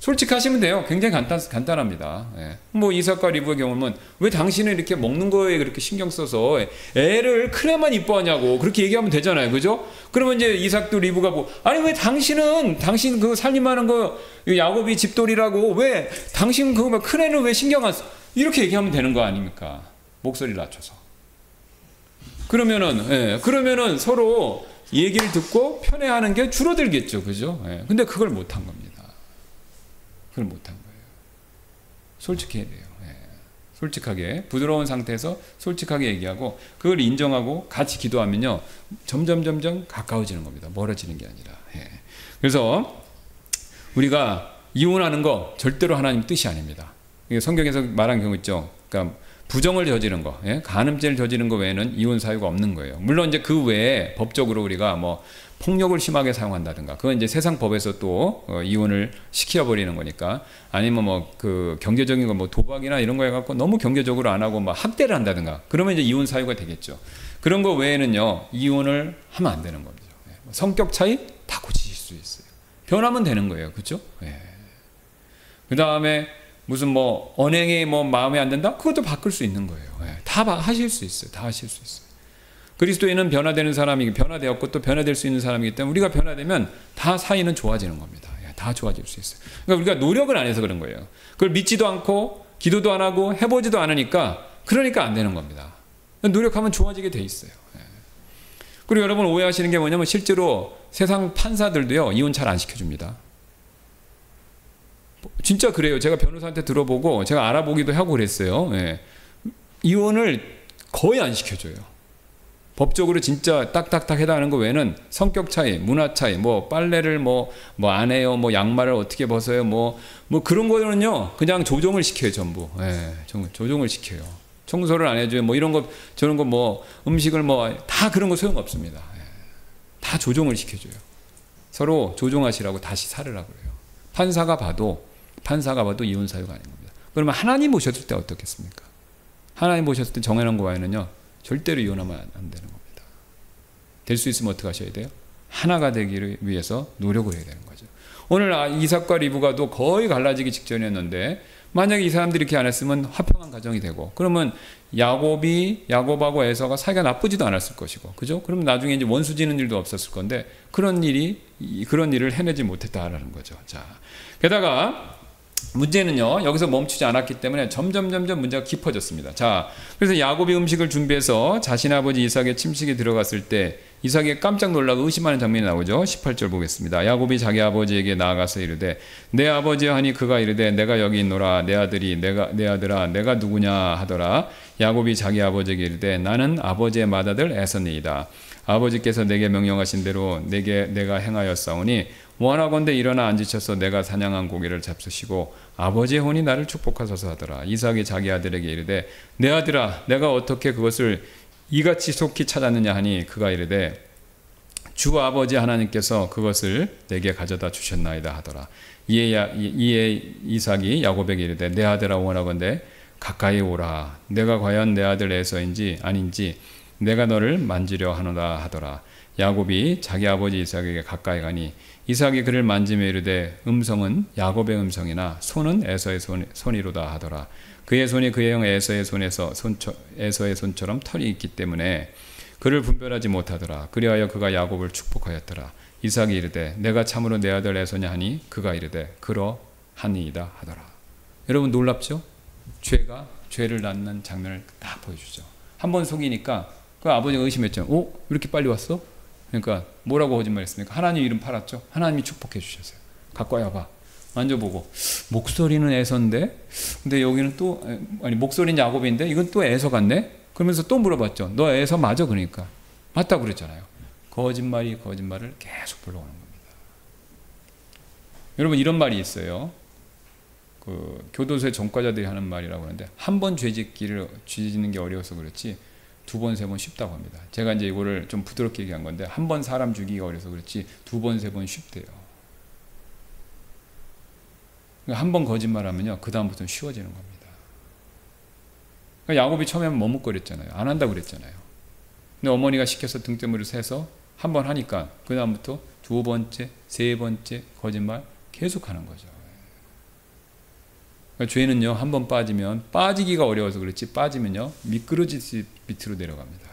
솔직하시면 돼요. 굉장히 간단합니다. 뭐 이삭과 리브의 경우는 왜 당신은 이렇게 먹는 거에 그렇게 신경 써서 애를 큰 애만 이뻐하냐고 그렇게 얘기하면 되잖아요. 그죠? 그러면 이제 이삭도 리브가 뭐, 아니 왜 당신 그 살림하는 거 야곱이 집돌이라고 왜 당신 그거 큰 애는 왜 신경 안 써? 이렇게 얘기하면 되는 거 아닙니까? 목소리를 낮춰서. 그러면은 서로 얘기를 듣고 편애하는 게 줄어들겠죠. 그죠? 근데 그걸 못한 겁니다. 그걸 못한 거예요. 솔직해야 돼요. 솔직하게, 부드러운 상태에서 솔직하게 얘기하고 그걸 인정하고 같이 기도하면요, 점점 가까워지는 겁니다. 멀어지는 게 아니라. 그래서 우리가 이혼하는 거 절대로 하나님 뜻이 아닙니다. 성경에서 말한 경우 있죠. 그러니까 부정을 저지른 거, 간음죄를 저지른 거 외에는 이혼 사유가 없는 거예요. 물론 이제 그 외에 법적으로 우리가 뭐 폭력을 심하게 사용한다든가, 그건 이제 세상 법에서 또 이혼을 시켜버리는 거니까, 아니면 뭐 그 경제적인 거 뭐 도박이나 이런 거 해갖고 너무 경제적으로 안 하고 막 학대를 한다든가, 그러면 이제 이혼 사유가 되겠죠. 그런 거 외에는요, 이혼을 하면 안 되는 겁니다. 성격 차이 다 고치실 수 있어요. 변하면 되는 거예요. 그렇죠? 그 다음에 무슨 뭐 언행이 뭐 마음에 안 든다? 그것도 바꿀 수 있는 거예요. 다 하실 수 있어요. 다 하실 수 있어요. 그리스도인은 변화되는 사람이 변화되었고 또 변화될 수 있는 사람이기 때문에 우리가 변화되면 다 사이는 좋아지는 겁니다. 다 좋아질 수 있어요. 그러니까 우리가 노력을 안 해서 그런 거예요. 그걸 믿지도 않고 기도도 안 하고 해보지도 않으니까, 그러니까 안 되는 겁니다. 노력하면 좋아지게 돼 있어요. 그리고 여러분 오해하시는 게 뭐냐면, 실제로 세상 판사들도요, 이혼 잘 안 시켜줍니다. 진짜 그래요. 제가 변호사한테 들어보고 제가 알아보기도 하고 그랬어요. 이혼을 거의 안 시켜줘요. 법적으로 진짜 딱딱딱 해당하는 거 외에는 성격 차이, 문화 차이, 뭐 빨래를 뭐 안 해요, 뭐 양말을 어떻게 벗어요, 뭐 그런 거는요, 그냥 조종을 시켜요, 전부. 조종을 시켜요. 청소를 안 해줘요, 뭐 이런 거 저런 거, 뭐 음식을 뭐 다 그런 거 소용 없습니다. 다 조종을 시켜줘요. 서로 조종하시라고 다시 살으라고 그래요. 판사가 봐도 이혼 사유가 아닌 겁니다. 그러면 하나님 모셨을 때 어떻겠습니까? 하나님 모셨을 때 정해놓은 거 외에는요, 절대로 이혼하면 안 되는 겁니다. 될 수 있으면 어떻게 하셔야 돼요? 하나가 되기를 위해서 노력을 해야 되는 거죠. 오늘 이삭과 리브가도 거의 갈라지기 직전이었는데 만약에 이 사람들이 이렇게 안 했으면 화평한 가정이 되고, 그러면 야곱하고 에서가 사이가 나쁘지도 않았을 것이고, 그죠? 그러면 나중에 이제 원수 지는 일도 없었을 건데, 그런 일을 해내지 못했다라는 거죠. 자, 게다가 문제는요, 여기서 멈추지 않았기 때문에 점점 문제가 깊어졌습니다. 자, 그래서 야곱이 음식을 준비해서 자신의 아버지 이삭의 침식에 들어갔을 때 이삭이 깜짝 놀라고 의심하는 장면이 나오죠. 18절 보겠습니다. 야곱이 자기 아버지에게 나아가서 이르되 내 아버지여 하니 그가 이르되 내가 여기 있노라. 내 아들아 내가 누구냐 하더라. 야곱이 자기 아버지에게 이르되 나는 아버지의 맏아들 에서니이다. 아버지께서 내게 명령하신 대로 내가 행하였사오니 원하건대 일어나 앉으셔서 내가 사냥한 고기를 잡수시고 아버지의 혼이 나를 축복하소서 하더라. 이삭이 자기 아들에게 이르되 내 아들아 내가 어떻게 그것을 이같이 속히 찾았느냐 하니 그가 이르되 주 아버지 하나님께서 그것을 내게 가져다 주셨나이다 하더라. 이에 이삭이 야곱에게 이르되 내 아들아 원하건대 가까이 오라. 내가 과연 내 아들 에서인지 아닌지 내가 너를 만지려 하노라 하더라. 야곱이 자기 아버지 이삭에게 가까이 가니 이삭이 그를 만지며 이르되 음성은 야곱의 음성이나 손은 에서의 손이로다 하더라. 그의 손이 그의 형 에서의 손처럼 털이 있기 때문에 그를 분별하지 못하더라. 그리하여 그가 야곱을 축복하였더라. 이삭이 이르되 내가 참으로 내 아들 에서냐 하니 그가 이르되 그러하니이다 하더라. 여러분 놀랍죠? 죄가 죄를 낳는 장면을 딱 보여주죠. 한 번 속이니까 그 아버지가 의심했죠. 왜 이렇게 빨리 왔어? 그러니까 뭐라고 거짓말했습니까? 하나님 이름 팔았죠. 하나님이 축복해 주셨어요. 갖고 와봐. 만져보고 목소리는 에서인데 근데 여기는 또 아니 목소리는 야곱인데 이건 또 에서 같네. 그러면서 또 물어봤죠. 너 에서 맞아? 그러니까 맞다고 그랬잖아요. 거짓말을 계속 불러오는 겁니다. 여러분 이런 말이 있어요. 그 교도소의 전과자들이 하는 말이라고 하는데 한 번 죄 짓는 게 어려워서 그렇지 두 번, 세 번 쉽다고 합니다. 제가 이제 이거를 좀 부드럽게 얘기한 건데 한 번 사람 죽이기가 어려서 그렇지 두 번, 세 번 쉽대요. 한 번 거짓말하면요 그 다음부터는 쉬워지는 겁니다. 그러니까 야곱이 처음에는 머뭇거렸잖아요. 안 한다고 그랬잖아요. 근데 어머니가 시켜서 등대물을 세서 한 번 하니까 그 다음부터 두 번째, 세 번째 거짓말 계속하는 거죠. 그러니까 죄는요 한 번 빠지면 빠지기가 어려워서 그렇지 빠지면요 미끄러지듯이 밑으로 내려갑니다.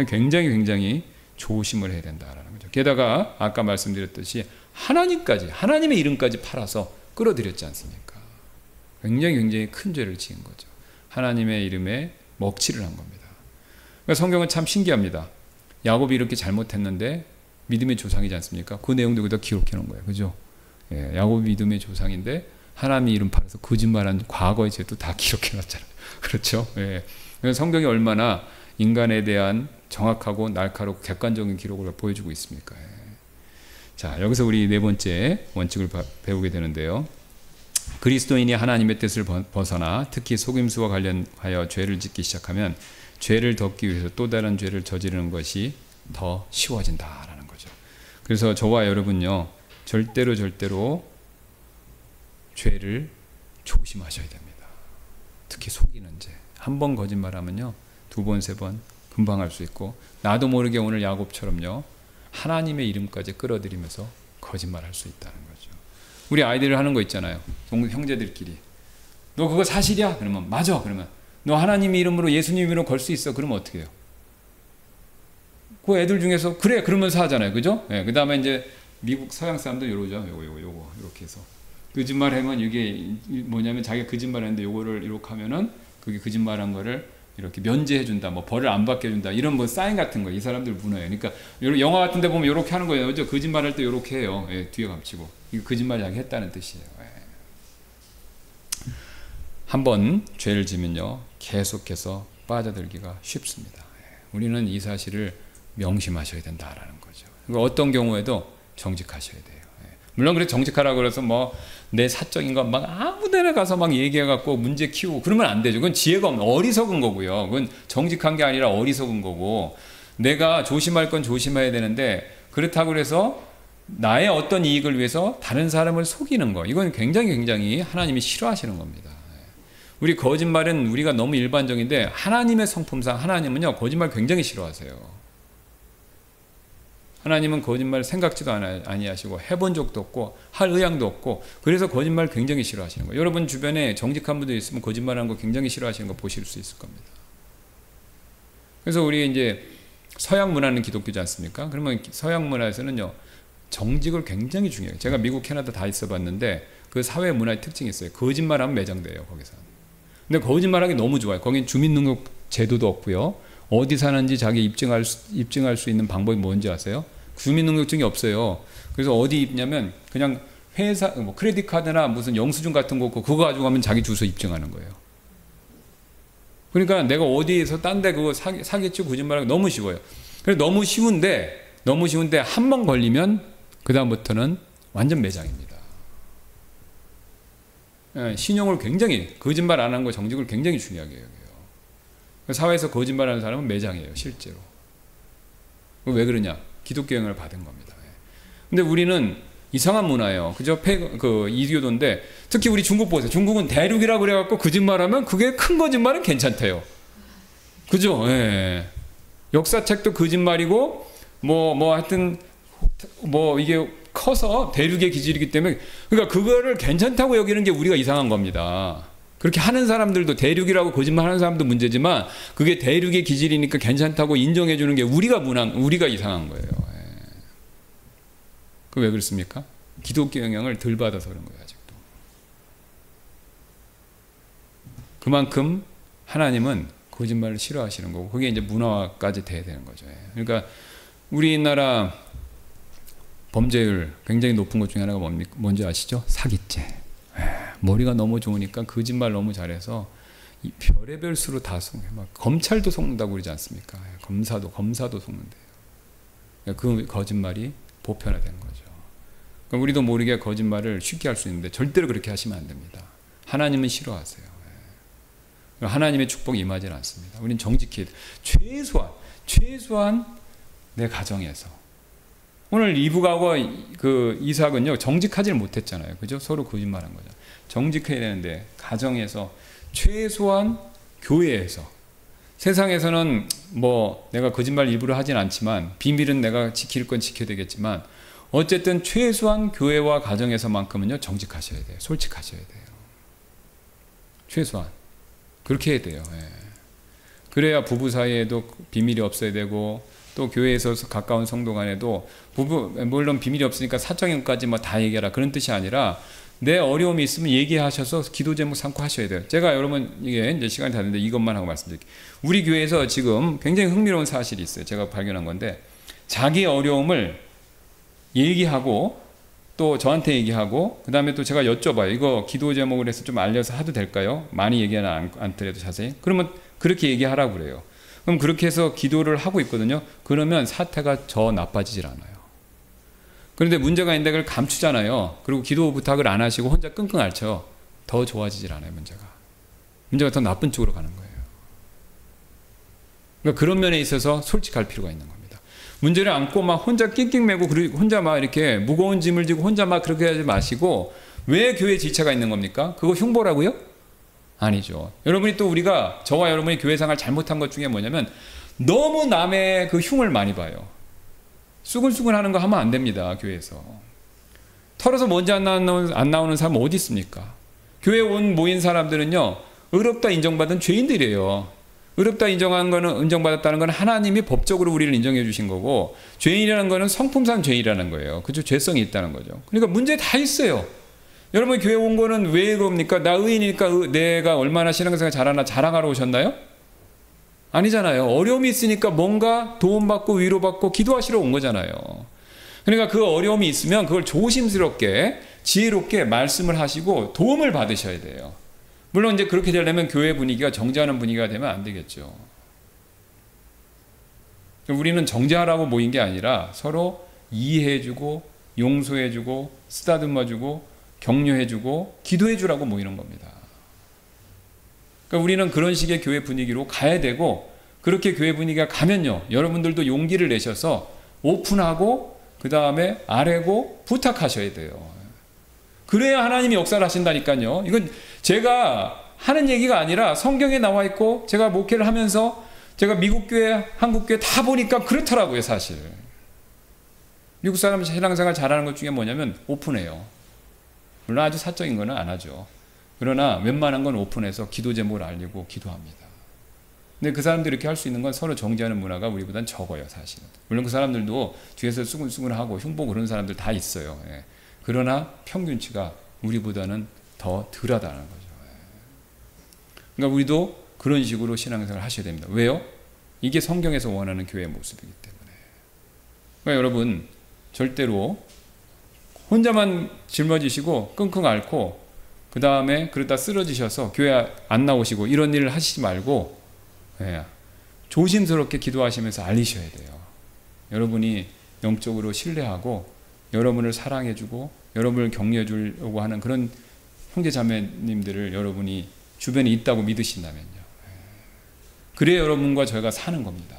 굉장히 조심을 해야 된다라는 거죠. 게다가 아까 말씀드렸듯이 하나님의 이름까지 팔아서 끌어들였지 않습니까? 굉장히 큰 죄를 지은 거죠. 하나님의 이름에 먹칠을 한 겁니다. 그러니까 성경은 참 신기합니다. 야곱이 이렇게 잘못했는데 믿음의 조상이지 않습니까? 그 내용도 여기다 기록해 놓은 거예요. 그죠? 예, 야곱이 믿음의 조상인데 하나님의 이름 팔아서 거짓말한 과거의 죄도 다 기록해 놨잖아요. 그렇죠? 예. 성경이 얼마나 인간에 대한 정확하고 날카롭고 객관적인 기록을 보여주고 있습니까? 예. 자, 여기서 우리 네 번째 원칙을 배우게 되는데요. 그리스도인이 하나님의 뜻을 벗어나 특히 속임수와 관련하여 죄를 짓기 시작하면 죄를 덮기 위해서 또 다른 죄를 저지르는 것이 더 쉬워진다라는 거죠. 그래서 저와 여러분요. 절대로 죄를 조심하셔야 됩니다. 특히 속이는 죄. 한 번 거짓말하면요. 두 번, 세 번 금방 할 수 있고 나도 모르게 오늘 야곱처럼요. 하나님의 이름까지 끌어들이면서 거짓말할 수 있다는 거죠. 우리 아이들이 하는 거 있잖아요. 형제들끼리. 너 그거 사실이야? 그러면 맞아. 그러면 너 하나님의 이름으로 예수님 이름으로 걸 수 있어. 그러면 어떻게 해요? 그 애들 중에서 그래 그러면서 하잖아요. 그죠? 네, 그 다음에 이제 미국 서양 사람들 이러죠. 요거 이렇게 해서 거짓말하면 이게 뭐냐면 자기가 거짓말했는데 요거를 이렇게 하면은 그게 거짓말한 거를 이렇게 면제해준다, 뭐 벌을 안 받게 해준다 이런 뭐 사인 같은 거 이 사람들 문화예요. 그러니까 영화 같은데 보면 이렇게 하는 거예요. 그죠? 거짓말할 때 이렇게 해요. 예, 뒤에 감추고 이거 거짓말 자기 했다는 뜻이에요. 예. 한번 죄를 지면요 계속해서 빠져들기가 쉽습니다. 예. 우리는 이 사실을 명심하셔야 된다라는 거죠. 그러니까 어떤 경우에도 정직하셔야 돼요. 예. 물론 그래 정직하라고 그래서 뭐 내 사적인 것 막 아무데나 가서 막 얘기해갖고 문제 키우고 그러면 안 되죠. 그건 지혜가 없는 어리석은 거고요. 그건 정직한 게 아니라 어리석은 거고 내가 조심할 건 조심해야 되는데 그렇다고 해서 나의 어떤 이익을 위해서 다른 사람을 속이는 거 이건 굉장히 하나님이 싫어하시는 겁니다. 우리 거짓말은 우리가 너무 일반적인데 하나님의 성품상 하나님은요 거짓말 굉장히 싫어하세요. 하나님은 거짓말 생각지도 아니하시고 해본 적도 없고 할 의향도 없고 그래서 거짓말 굉장히 싫어하시는 거예요. 여러분 주변에 정직한 분들 있으면 거짓말하는 거 굉장히 싫어하시는 거 보실 수 있을 겁니다. 그래서 우리 이제 서양 문화는 기독교지 않습니까? 그러면 서양 문화에서는요 정직을 굉장히 중요해요. 제가 미국, 캐나다 다 있어봤는데 그 사회 문화의 특징이 있어요. 거짓말하면 매장돼요 거기서. 근데 거짓말하기 너무 좋아요. 거긴 주민등록 제도도 없고요. 어디 사는지 자기 입증할 수 있는 방법이 뭔지 아세요? 주민등록증이 없어요. 그래서 어디 입냐면 그냥 회사 뭐 크레딧 카드나 무슨 영수증 같은 거 없고 그거 가지고 가면 자기 주소 입증하는 거예요. 그러니까 내가 어디에서 딴 데 그거 사기치고 거짓말하기 너무 쉬워요. 그래서 너무 쉬운데 한 번 걸리면 그 다음부터는 완전 매장입니다. 신용을 굉장히 거짓말 안 하는 거 정직을 굉장히 중요하게 여겨요. 사회에서 거짓말하는 사람은 매장이에요 실제로. 왜 그러냐? 기독교 영향을 받은 겁니다. 근데 우리는 이상한 문화예요. 그죠? 이교도인데 특히 우리 중국 보세요. 중국은 대륙이라고 그래갖고 거짓말하면 그게 큰 거짓말은 괜찮대요. 그죠? 예. 역사책도 거짓말이고 하여튼 이게 커서 대륙의 기질이기 때문에 그러니까 그거를 괜찮다고 여기는 게 우리가 이상한 겁니다. 그렇게 하는 사람들도 대륙이라고 거짓말하는 사람도 문제지만 그게 대륙의 기질이니까 괜찮다고 인정해 주는 게 우리가 이상한 거예요. 그 왜 그렇습니까? 기독교 영향을 덜 받아서 그런 거예요. 아직도. 그만큼 하나님은 거짓말을 싫어하시는 거고 그게 이제 문화화까지 돼야 되는 거죠. 그러니까 우리나라 범죄율 굉장히 높은 것 중에 하나가 뭔지 아시죠? 사기죄. 머리가 너무 좋으니까 거짓말 너무 잘해서 이 별의별 수로 다 속여요. 막 검찰도 속는다고 그러지 않습니까? 검사도 속는데요. 그 거짓말이 보편화된 거죠. 그러니까 우리도 모르게 거짓말을 쉽게 할 수 있는데 절대로 그렇게 하시면 안 됩니다. 하나님은 싫어하세요. 하나님의 축복이 임하지는 않습니다. 우리는 정직히 최소한 내 가정에서 오늘 이브가와 그 이삭은요 정직하지를 못했잖아요. 그죠? 서로 거짓말한 거죠. 정직해야 되는데 가정에서 최소한 교회에서 세상에서는 내가 거짓말 일부러 하진 않지만 비밀은 내가 지킬 건 지켜야 되겠지만 어쨌든 최소한 교회와 가정에서만큼은요 정직하셔야 돼요. 솔직하셔야 돼요. 최소한 그렇게 해야 돼요. 그래야 부부 사이에도 비밀이 없어야 되고 또 교회에서 가까운 성도 간에도 물론 비밀이 없으니까 사적인 것까지 다 얘기하라 그런 뜻이 아니라 내 어려움이 있으면 얘기하셔서 기도 제목 삼고 하셔야 돼요. 제가 여러분 이게 이제 시간이 다 됐는데 이것만 하고 말씀드릴게요. 우리 교회에서 지금 굉장히 흥미로운 사실이 있어요. 제가 발견한 건데 자기 어려움을 얘기하고 또 저한테 얘기하고 그 다음에 또 제가 여쭤봐요. 이거 기도 제목을 해서 좀 알려서 하도 될까요? 많이 얘기하나 않더라도 자세히. 그러면 그렇게 얘기하라고 그래요. 그럼 그렇게 해서 기도를 하고 있거든요. 그러면 사태가 더 나빠지질 않아요. 그런데 문제가 있는데 그걸 감추잖아요. 그리고 기도 부탁을 안 하시고 혼자 끙끙 앓죠. 더 좋아지질 않아요. 문제가 더 나쁜 쪽으로 가는 거예요. 그러니까 그런 면에 있어서 솔직할 필요가 있는 겁니다. 문제를 안고 막 혼자 낑낑매고 그리고 혼자 막 이렇게 무거운 짐을 지고 혼자 막 그렇게 하지 마시고 왜 교회에 지체가 있는 겁니까? 그거 흉보라고요? 아니죠. 여러분이 또 우리가 저와 여러분이 교회 생활 잘못한 것 중에 뭐냐면 너무 남의 그 흉을 많이 봐요. 수근수근 하는 거 하면 안 됩니다. 교회에서. 털어서 먼지 안 나오는 사람 어디 있습니까? 교회에 모인 사람들은요. 의롭다 인정받은 죄인들이에요. 의롭다 인정받았다는 건 하나님이 법적으로 우리를 인정해 주신 거고 죄인이라는 거는 성품상 죄인이라는 거예요. 그죠? 죄성이 있다는 거죠. 그러니까 문제 다 있어요. 여러분 교회 온 거는 왜 그럽니까? 나 의인이니까 내가 얼마나 신앙생활 잘하나 자랑하러 오셨나요? 아니잖아요. 어려움이 있으니까 뭔가 도움받고 위로받고 기도하시러 온 거잖아요. 그러니까 그 어려움이 있으면 그걸 조심스럽게 지혜롭게 말씀을 하시고 도움을 받으셔야 돼요. 물론 이제 그렇게 되려면 교회 분위기가 정죄하는 분위기가 되면 안 되겠죠. 우리는 정죄하라고 모인 게 아니라 서로 이해해주고 용서해주고 쓰다듬어주고 격려해주고 기도해주라고 모이는 겁니다. 그러니까 우리는 그런 식의 교회 분위기로 가야 되고 그렇게 교회 분위기가 가면요. 여러분들도 용기를 내셔서 오픈하고 그 다음에 아뢰고 부탁하셔야 돼요. 그래야 하나님이 역사를 하신다니까요. 이건 제가 하는 얘기가 아니라 성경에 나와 있고 제가 목회를 하면서 제가 미국 교회, 한국 교회 다 보니까 그렇더라고요, 사실. 미국 사람 신앙생활 잘하는 것 중에 뭐냐면 오픈해요. 물론 아주 사적인 거는 안 하죠. 그러나 웬만한 건 오픈해서 기도 제목을 알리고 기도합니다. 근데 그 사람들이 이렇게 할 수 있는 건 서로 정죄하는 문화가 우리보다는 적어요, 사실은. 물론 그 사람들도 뒤에서 수근수근하고 흉보고 그런 사람들 다 있어요. 예. 그러나 평균치가 우리보다는 더 덜하다는 거죠. 예. 그러니까 우리도 그런 식으로 신앙생활을 하셔야 됩니다. 왜요? 이게 성경에서 원하는 교회의 모습이기 때문에. 그러니까 여러분 절대로 혼자만 짊어지시고 끙끙 앓고 그 다음에 그러다 쓰러지셔서 교회 안 나오시고 이런 일을 하시지 말고 예, 조심스럽게 기도하시면서 알리셔야 돼요. 여러분이 영적으로 신뢰하고 여러분을 사랑해주고 여러분을 격려해주려고 하는 그런 형제자매님들을 여러분이 주변에 있다고 믿으신다면요. 예. 그래야 여러분과 저희가 사는 겁니다.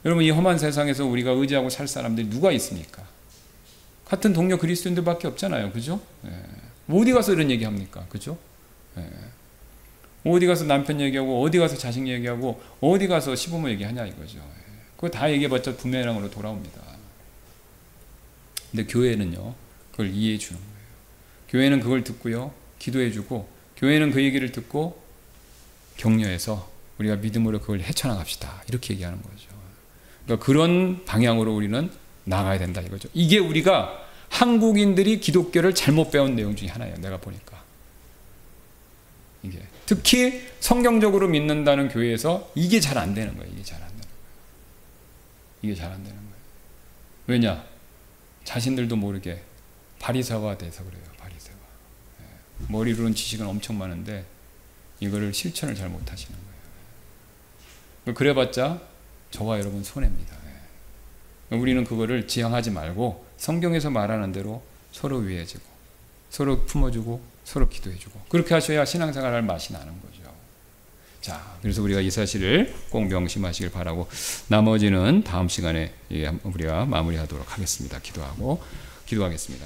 여러분 이 험한 세상에서 우리가 의지하고 살 사람들이 누가 있습니까? 같은 동료 그리스도인들밖에 없잖아요. 그죠? 예. 어디 가서 이런 얘기합니까? 그죠? 예. 어디 가서 남편 얘기하고 어디 가서 자식 얘기하고 어디 가서 시부모 얘기하냐 이거죠. 그거 다 얘기해봤자 부메랑으로 돌아옵니다. 근데 교회는요 그걸 이해해 주는 거예요. 교회는 그걸 듣고요 기도해 주고 교회는 그 얘기를 듣고 격려해서 우리가 믿음으로 그걸 헤쳐나갑시다 이렇게 얘기하는 거죠. 그러니까 그런 방향으로 우리는 나가야 된다 이거죠. 이게 우리가 한국인들이 기독교를 잘못 배운 내용 중에 하나예요. 내가 보니까 이게 특히 성경적으로 믿는다는 교회에서 이게 잘 안 되는 거예요. 이게 잘 안 되는 거예요. 이게 잘 안 되는 거예요. 왜냐? 자신들도 모르게 바리새가 돼서 그래요. 바리새가. 머리로는 지식은 엄청 많은데 이거를 실천을 잘 못하시는 거예요. 그래봤자 저와 여러분 손해입니다. 우리는 그거를 지향하지 말고 성경에서 말하는 대로 서로 위해지고 서로 품어주고 서로 기도해주고 그렇게 하셔야 신앙생활할 맛이 나는 거죠. 자, 그래서 우리가 이 사실을 꼭 명심하시길 바라고 나머지는 다음 시간에 우리가 마무리하도록 하겠습니다. 기도하겠습니다.